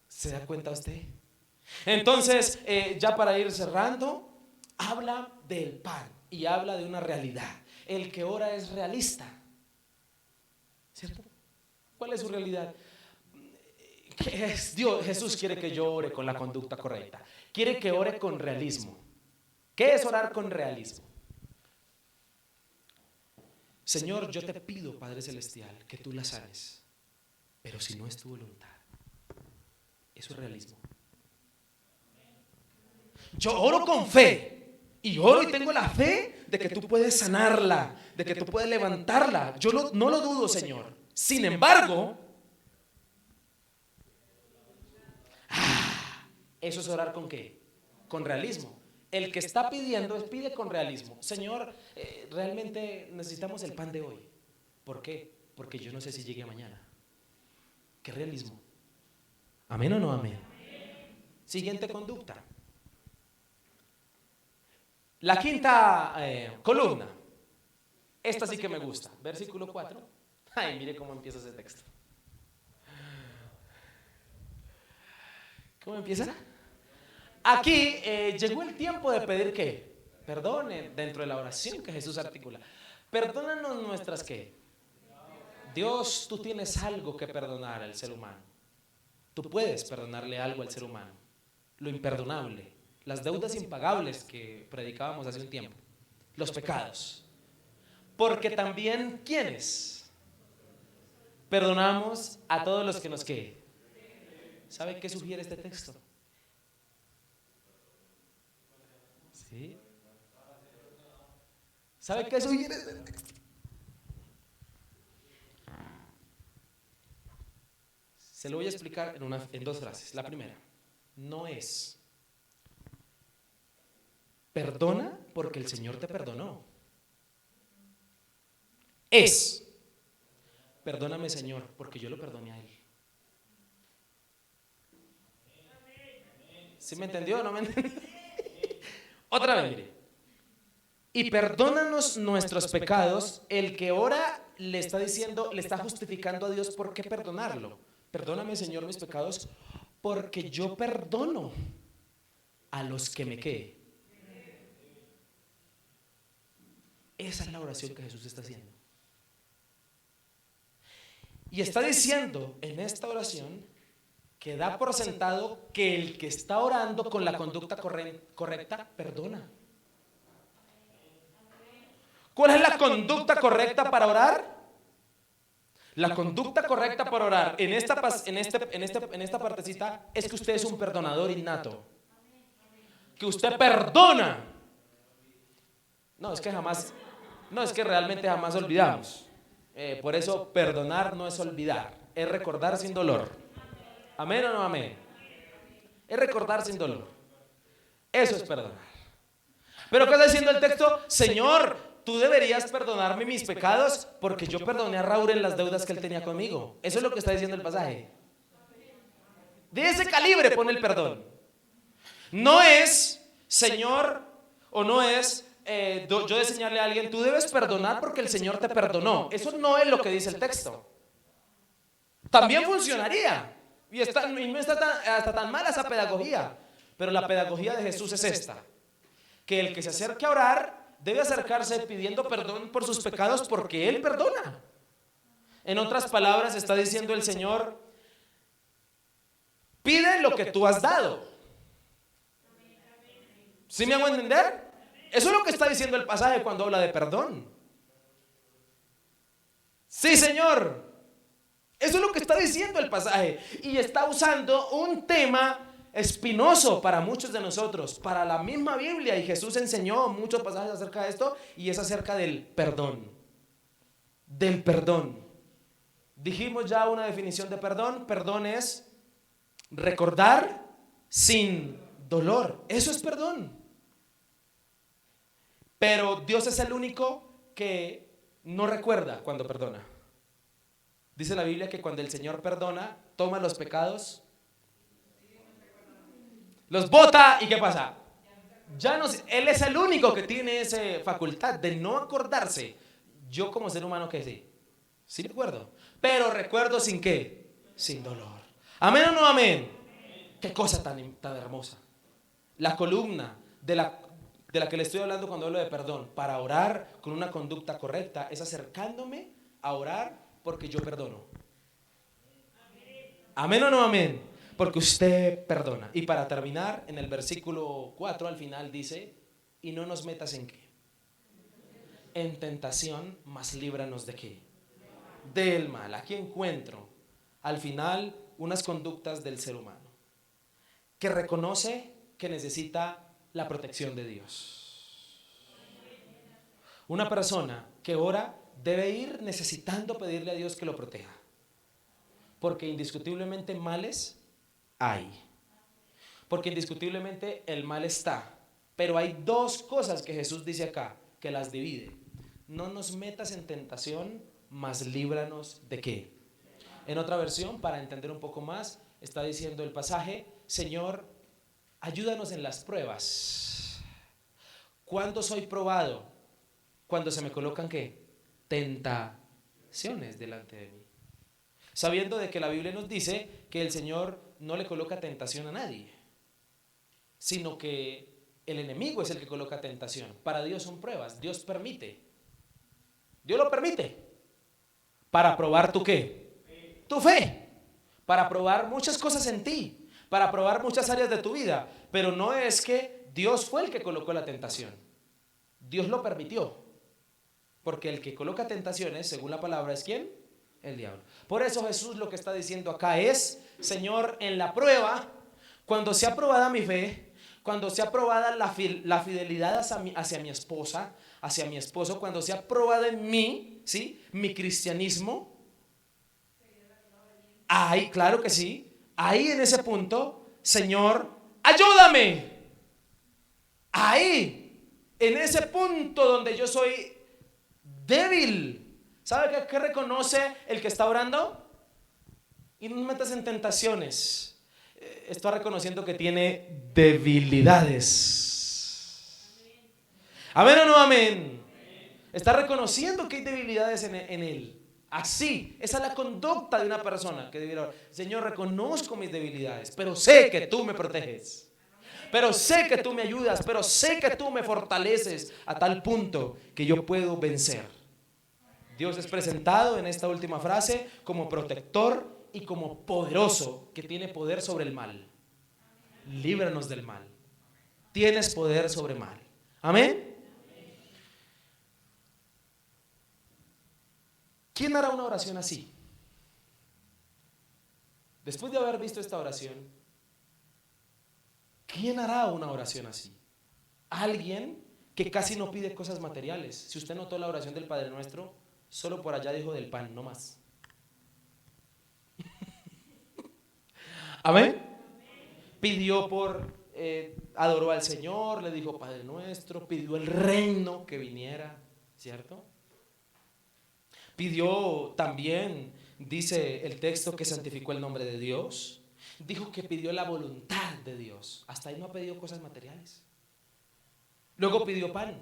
¿Se da cuenta usted? Entonces, ya para ir cerrando, habla del pan y habla de una realidad. El que ora es realista, ¿cierto? ¿Cuál es su realidad? Jesús quiere que yo ore con la conducta correcta. Quiere que ore con realismo. ¿Qué es orar con realismo? Señor, yo te pido, Padre Celestial, que tú la sanes, pero si no es tu voluntad. Eso es realismo. Yo oro con fe y oro y tengo la fe de que tú puedes sanarla, de que tú puedes levantarla. Yo no lo dudo, Señor. Sin embargo, eso es orar con ¿qué? Con realismo. El que está pidiendo pide con realismo. Señor, realmente necesitamos el pan de hoy. ¿Por qué? Porque yo no sé si llegue mañana. ¿Qué realismo? ¿Amén o no amén? Siguiente conducta. La quinta columna. Esta sí que me gusta. Versículo 4. Ay, mire cómo empieza ese texto. ¿Cómo empieza? Aquí llegó el tiempo de pedir ¿qué? Perdón dentro de la oración que Jesús articula. Perdónanos nuestras ¿qué? Dios, tú tienes algo que perdonar al ser humano. Tú puedes perdonarle algo al ser humano. Lo imperdonable, las deudas impagables que predicábamos hace un tiempo, los pecados. Porque también, ¿quiénes? Perdonamos a todos los que nos ¿qué? ¿Sabe qué sugiere este texto? ¿Sí? ¿Sabe qué es huir del texto? Se lo voy a explicar en dos frases. La primera, no es perdona porque el Señor te perdonó. Es perdóname, Señor, porque yo lo perdoné a Él. ¿Sí me entendió o no me entendió? Otra vez, mire. Y perdónanos nuestros pecados. El que ora le está diciendo, le está justificando a Dios por qué perdonarlo. Perdóname, Señor, mis pecados, porque yo perdono a los que me quede. Esa es la oración que Jesús está haciendo. Y está diciendo en esta oración que da por sentado que el que está orando con la conducta correcta perdona. ¿Cuál es la conducta correcta para orar? La conducta correcta para orar en esta partecita es que usted es un perdonador innato. Que usted perdona. No, es que realmente jamás olvidamos. Por eso perdonar no es olvidar, es recordar sin dolor. ¿Amén o no amén? Es recordar sin dolor. Eso es perdonar. Pero ¿qué está diciendo el texto? Señor, tú deberías perdonarme mis pecados porque yo perdoné a Raúl en las deudas que él tenía conmigo. Eso es lo que está diciendo el pasaje. De ese calibre pone el perdón. No es, Señor, o no es yo enseñarle a alguien, tú debes perdonar porque el Señor te perdonó. Eso no es lo que dice el texto. También funcionaría. Y no está hasta tan mala esa pedagogía. Pero la pedagogía de Jesús es esta: que el que se acerque a orar debe acercarse pidiendo perdón por sus pecados porque Él perdona. En otras palabras, está diciendo el Señor, pide lo que tú has dado. ¿Sí me hago entender? Eso es lo que está diciendo el pasaje cuando habla de perdón. Sí, Señor. Eso es lo que está diciendo el pasaje. Y está usando un tema espinoso para muchos de nosotros, para la misma Biblia. Y Jesús enseñó muchos pasajes acerca de esto. Y es acerca del perdón. Del perdón. Dijimos ya una definición de perdón. Perdón es recordar sin dolor. Eso es perdón. Pero Dios es el único que no recuerda cuando perdona. Dice la Biblia que cuando el Señor perdona, toma los pecados, los bota y ¿qué pasa? Ya no, Él es el único que tiene esa facultad de no acordarse. Yo como ser humano que sí recuerdo, pero recuerdo sin qué, sin dolor. ¿Amén o no amén? Qué cosa tan hermosa. La columna de la que le estoy hablando cuando hablo de perdón, para orar con una conducta correcta, es acercándome a orar porque yo perdono. ¿Amén o no amén? Porque usted perdona. Y para terminar, en el versículo 4 al final dice, y no nos metas en qué, en tentación, mas líbranos de qué, del mal. Aquí encuentro al final unas conductas del ser humano que reconoce que necesita la protección de Dios. Una persona que ora debe ir necesitando pedirle a Dios que lo proteja, porque indiscutiblemente males hay, porque indiscutiblemente el mal está, pero hay dos cosas que Jesús dice acá que las divide: no nos metas en tentación, mas líbranos de qué. En otra versión, para entender un poco más, está diciendo el pasaje, Señor, ayúdanos en las pruebas. ¿Cuándo soy probado? Cuando se me colocan ¿qué? Tentaciones delante de mí. Sabiendo de que la Biblia nos dice que el Señor no le coloca tentación a nadie, sino que el enemigo es el que coloca tentación. Para Dios son pruebas, Dios permite. Dios lo permite. ¿Para probar tu qué? Tu fe. Para probar muchas cosas en ti. Para probar muchas áreas de tu vida. Pero no es que Dios fue el que colocó la tentación. Dios lo permitió. Porque el que coloca tentaciones, según la palabra, ¿es quién? El diablo. Por eso Jesús lo que está diciendo acá es, Señor, en la prueba, cuando sea probada mi fe, cuando sea probada la fidelidad hacia mi esposa, hacia mi esposo, cuando sea probado en mí, ¿sí? Mi cristianismo, ahí, claro que sí, ahí en ese punto, Señor, ayúdame. Ahí, en ese punto donde yo soy débil. ¿Sabe qué reconoce el que está orando? Y no metas en tentaciones. Está reconociendo que tiene debilidades. ¿Amén o no amén? Está reconociendo que hay debilidades en él. Así, esa es la conducta de una persona que debiera orar. Señor, reconozco mis debilidades, pero sé que tú me proteges. Pero sé que tú me ayudas, pero sé que tú me fortaleces a tal punto que yo puedo vencer. Dios es presentado en esta última frase como protector y como poderoso, que tiene poder sobre el mal. Líbranos del mal. Tienes poder sobre el mal. Amén. ¿Quién hará una oración así? Después de haber visto esta oración, ¿quién hará una oración así? Alguien que casi no pide cosas materiales. Si usted notó la oración del Padre Nuestro, solo por allá dijo del pan, no más. Amén. Pidió adoró al Señor, le dijo Padre Nuestro, pidió el reino que viniera, ¿cierto? Pidió también, dice el texto, que santificó el nombre de Dios. Dijo que pidió la voluntad de Dios. Hasta ahí no ha pedido cosas materiales. Luego pidió pan.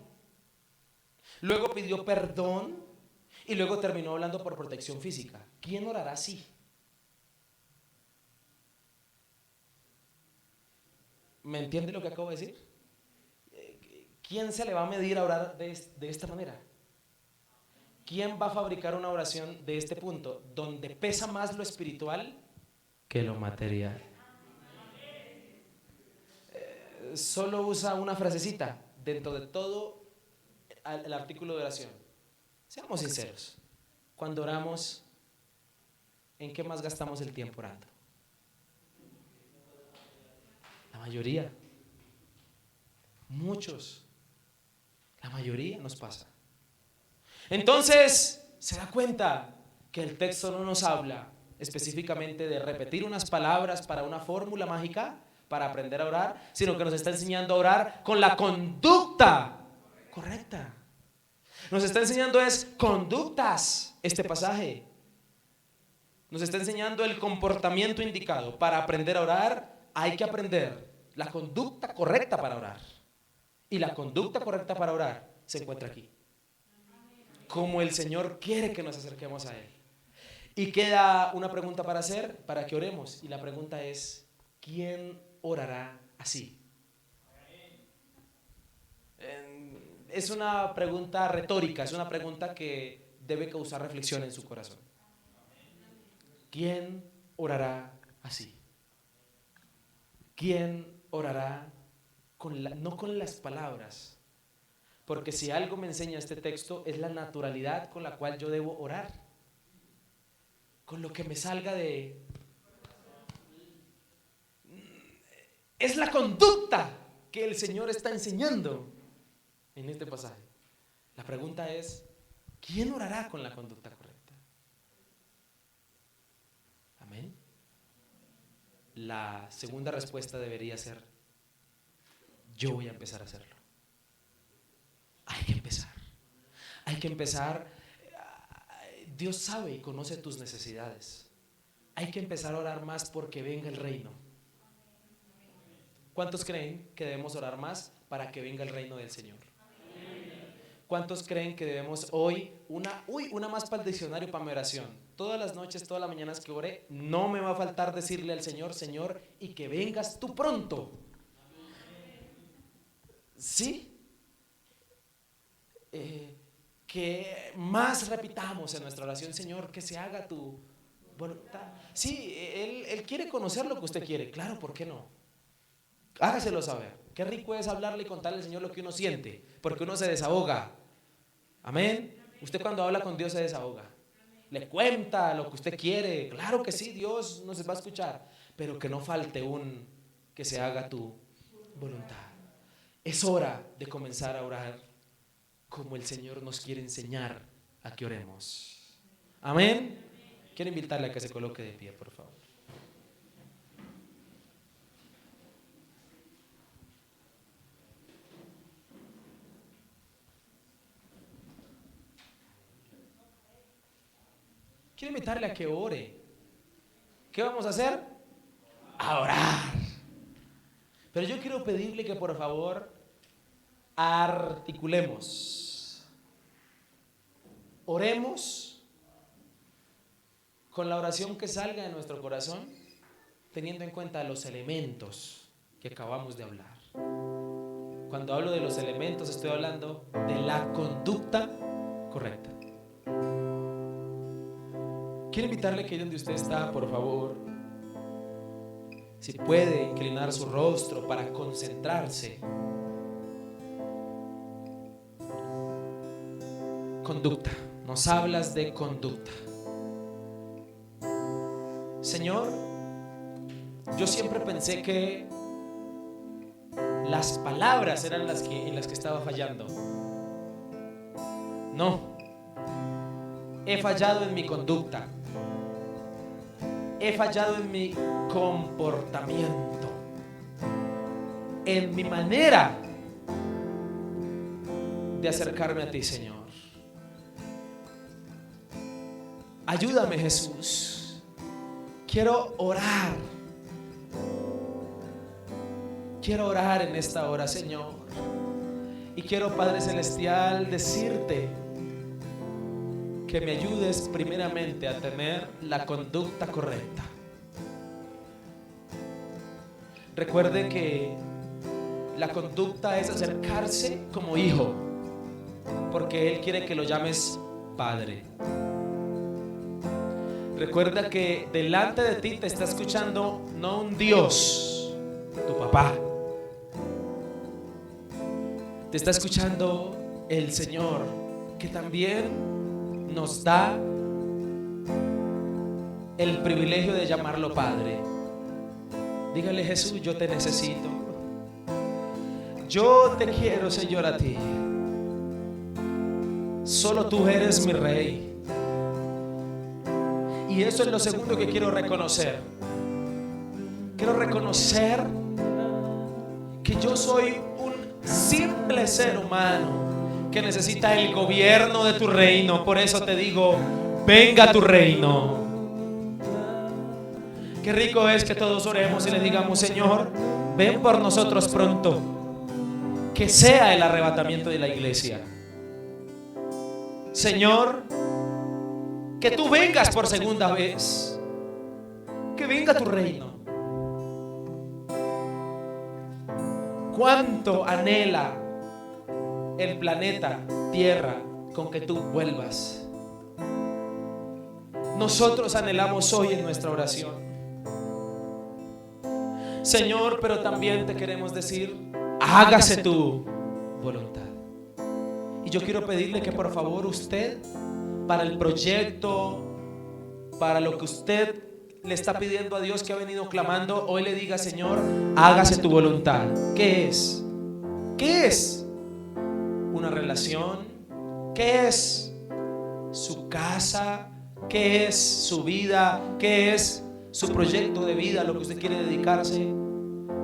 Luego pidió perdón. Y luego terminó hablando por protección física. ¿Quién orará así? ¿Me entiende lo que acabo de decir? ¿Quién se le va a medir a orar de esta manera? ¿Quién va a fabricar una oración de este punto, donde pesa más lo espiritual que lo material? Solo usa una frasecita dentro de todo el artículo de oración. Seamos sinceros. Cuando oramos, ¿en qué más gastamos el tiempo orando? La mayoría. Muchos. La mayoría nos pasa. Entonces, se da cuenta que el texto no nos habla específicamente de repetir unas palabras para una fórmula mágica para aprender a orar, sino que nos está enseñando a orar con la conducta correcta. Nos está enseñando es conductas este pasaje. Nos está enseñando el comportamiento indicado. Para aprender a orar hay que aprender la conducta correcta para orar. Y la conducta correcta para orar se encuentra aquí. Como el Señor quiere que nos acerquemos a Él. Y queda una pregunta para hacer, para que oremos. Y la pregunta es, ¿quién orará así? Es una pregunta retórica, es una pregunta que debe causar reflexión en su corazón. ¿Quién orará así? ¿Quién orará no con las palabras? Porque si algo me enseña este texto es la naturalidad con la cual yo debo orar. Con lo que me salga de... Es la conducta que el Señor está enseñando en este pasaje. La pregunta es, ¿quién orará con la conducta correcta? Amén. La segunda respuesta debería ser, yo voy a empezar a hacerlo. Hay que empezar. Hay que empezar. Dios sabe y conoce tus necesidades. Hay que empezar a orar más porque venga el reino. ¿Cuántos creen que debemos orar más para que venga el reino del Señor? ¿Cuántos creen que debemos hoy, una más para el diccionario, para mi oración? Todas las noches, todas las mañanas que ore, no me va a faltar decirle al Señor, Señor, y que vengas tú pronto. ¿Sí? Que más repitamos en nuestra oración, Señor, que se haga tu voluntad. Sí, él quiere conocer lo que usted quiere, claro, ¿por qué no? Hágaselo saber. Qué rico es hablarle y contarle al Señor lo que uno siente, porque uno se desahoga. Amén. Usted cuando habla con Dios se desahoga. Le cuenta lo que usted quiere. Claro que sí, Dios nos va a escuchar, pero que no falte que se haga tu voluntad. Es hora de comenzar a orar como el Señor nos quiere enseñar a que oremos. Amén. Quiero invitarle a que se coloque de pie, por favor. Quiero invitarle a que ore. ¿Qué vamos a hacer? A orar. Pero yo quiero pedirle que por favor articulemos. Oremos con la oración que salga de nuestro corazón, teniendo en cuenta los elementos que acabamos de hablar. Cuando hablo de los elementos, estoy hablando de la conducta correcta. Quiero invitarle que ahí donde usted está, por favor, si puede inclinar su rostro para concentrarse. Conducta, nos hablas de conducta. Señor, yo siempre pensé que las palabras eran en las que estaba fallando. No, he fallado en mi conducta. He fallado en mi comportamiento, en mi manera de acercarme a ti, Señor. Ayúdame, Jesús. Quiero orar. Quiero orar en esta hora, Señor. Y quiero, Padre Celestial, decirte que me ayudes primeramente a tener la conducta correcta. Recuerde que la conducta es acercarse como hijo, porque Él quiere que lo llames Padre. Recuerda que delante de ti te está escuchando no un Dios, tu papá. Te está escuchando el Señor, que también nos da el privilegio de llamarlo Padre. Dígale: Jesús, yo te necesito. Yo te quiero, Señor, a ti. Solo tú eres mi Rey. Y eso es lo segundo que quiero reconocer. Quiero reconocer que yo soy un simple ser humano que necesita el gobierno de tu reino. Por eso te digo: venga tu reino. Qué rico es que todos oremos y le digamos: Señor, ven por nosotros pronto. Que sea el arrebatamiento de la iglesia. Señor, que tú vengas por segunda vez. Que venga tu reino. ¿Cuánto anhela el planeta Tierra con que tú vuelvas? Nosotros anhelamos hoy en nuestra oración, Señor, pero también te queremos decir: hágase tu voluntad. Y yo quiero pedirle que por favor usted, para el proyecto, para lo que usted le está pidiendo a Dios, que ha venido clamando, hoy le diga: Señor, hágase tu voluntad. ¿Qué es? ¿Qué es? Una relación. ¿Qué es su casa? ¿Qué es su vida? ¿Qué es su proyecto de vida, a lo que usted quiere dedicarse?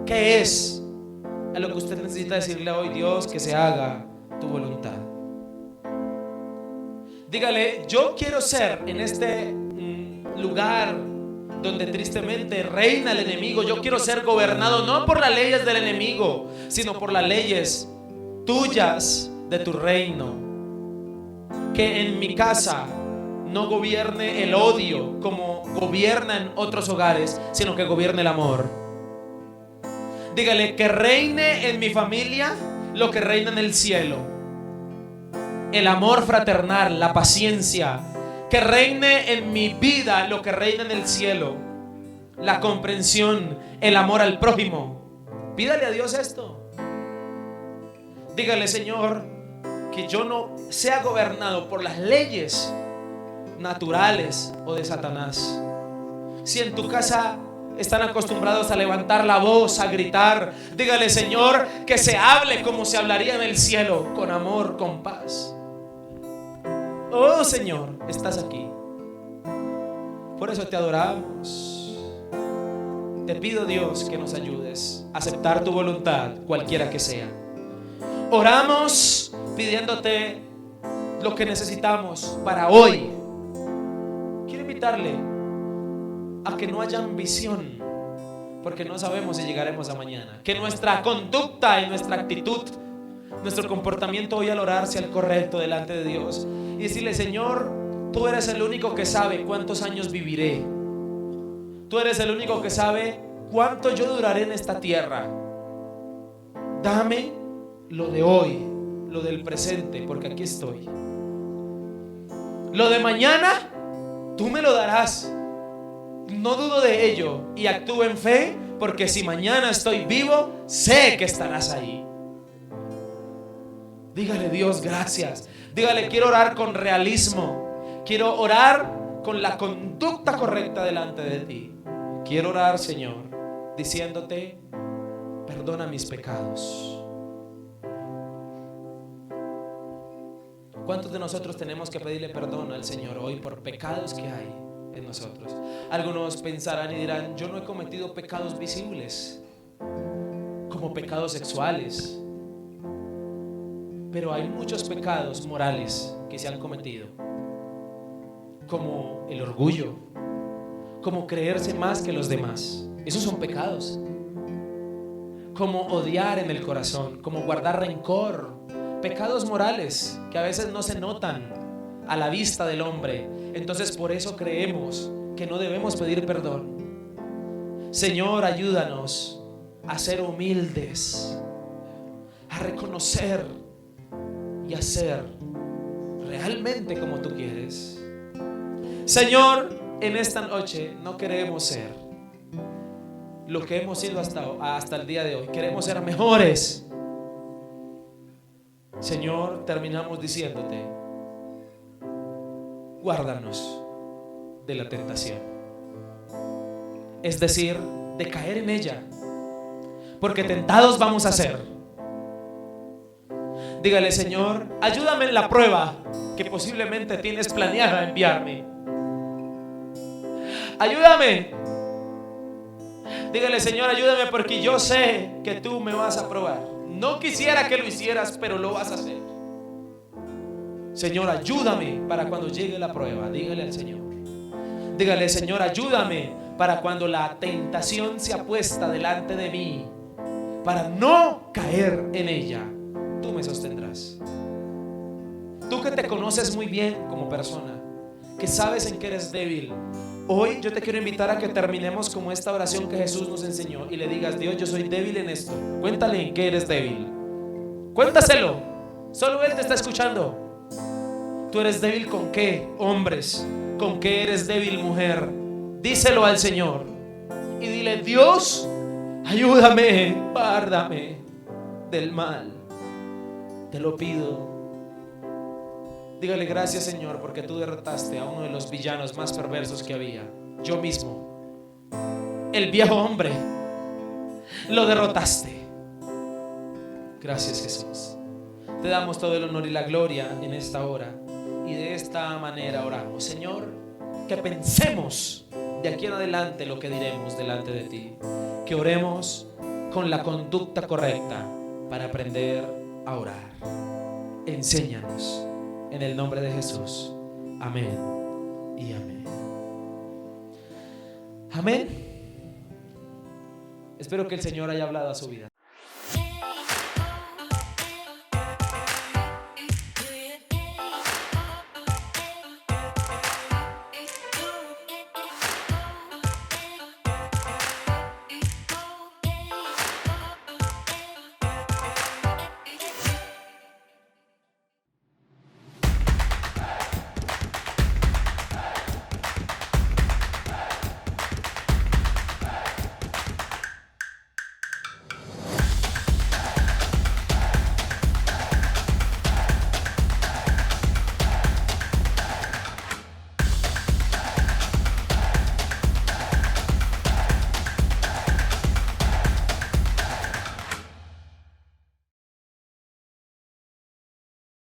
¿Qué es a lo que usted necesita decirle hoy: Dios, que se haga tu voluntad? Dígale: yo quiero ser en este lugar donde tristemente reina el enemigo, yo quiero ser gobernado no por las leyes del enemigo, sino por las leyes tuyas de tu reino. Que en mi casa no gobierne el odio como gobierna en otros hogares, sino que gobierne el amor. Dígale: que reine en mi familia lo que reina en el cielo: el amor fraternal, la paciencia. Que reine en mi vida lo que reina en el cielo: la comprensión, el amor al prójimo. Pídale a Dios esto. Dígale: Señor, que yo no sea gobernado por las leyes naturales o de Satanás. Si en tu casa están acostumbrados a levantar la voz, a gritar. Dígale, Señor, que se hable como se hablaría en el cielo, con amor, con paz. Oh Señor, estás aquí. Por eso te adoramos. Te pido, Dios, que nos ayudes a aceptar tu voluntad, cualquiera que sea. Oramos pidiéndote lo que necesitamos para hoy. Quiero invitarle a que no haya ambición, porque no sabemos si llegaremos a mañana. Que nuestra conducta y nuestra actitud, nuestro comportamiento hoy al orar sea el correcto delante de Dios. Y decirle, Señor, tú eres el único que sabe cuántos años viviré. Tú eres el único que sabe cuánto yo duraré en esta tierra. Dame lo de hoy, lo del presente, porque aquí estoy. Lo de mañana, tú me lo darás. No dudo de ello y actúo en fe, porque si mañana estoy vivo, sé que estarás ahí. Dígale, Dios, gracias. Dígale, quiero orar con realismo. Quiero orar con la conducta correcta delante de ti. Quiero orar, Señor, diciéndote, perdona mis pecados. ¿Cuántos de nosotros tenemos que pedirle perdón al Señor hoy por pecados que hay en nosotros? Algunos pensarán y dirán, yo no he cometido pecados visibles, como pecados sexuales, pero hay muchos pecados morales que se han cometido, como el orgullo, como creerse más que los demás. Esos son pecados. Como odiar en el corazón, como guardar rencor. Pecados morales que a veces no se notan a la vista del hombre. Entonces por eso creemos que no debemos pedir perdón. Señor, ayúdanos a ser humildes, a reconocer y a ser realmente como tú quieres. Señor, en esta noche no queremos ser lo que hemos sido hasta el día de hoy. Queremos ser mejores. Señor, terminamos diciéndote, guárdanos de la tentación, es decir, de caer en ella, porque tentados vamos a ser. Dígale, Señor, ayúdame en la prueba que posiblemente tienes planeada enviarme. Ayúdame. Dígale, Señor, ayúdame porque yo sé que tú me vas a probar. No quisiera que lo hicieras, pero lo vas a hacer. Señor, ayúdame para cuando llegue la prueba. Dígale al Señor. Dígale, Señor, ayúdame para cuando la tentación se apuesta delante de mí, para no caer en ella. Tú me sostendrás. Tú que te conoces muy bien como persona, que sabes en qué eres débil. Hoy yo te quiero invitar a que terminemos como esta oración que Jesús nos enseñó y le digas, Dios, yo soy débil en esto. Cuéntale en qué eres débil. Cuéntaselo. Solo Él te está escuchando. ¿Tú eres débil con qué, hombres? ¿Con qué eres débil, mujer? Díselo al Señor y dile, Dios, ayúdame, guárdame del mal. Te lo pido. Dígale, gracias, Señor, porque tú derrotaste a uno de los villanos más perversos que había. Yo mismo, el viejo hombre, lo derrotaste. Gracias, Jesús. Te damos todo el honor y la gloria en esta hora. Y de esta manera oramos, Señor, que pensemos de aquí en adelante lo que diremos delante de ti. Que oremos con la conducta correcta para aprender a orar. Enséñanos. En el nombre de Jesús. Amén y amén. Amén. Espero que el Señor haya hablado a su vida.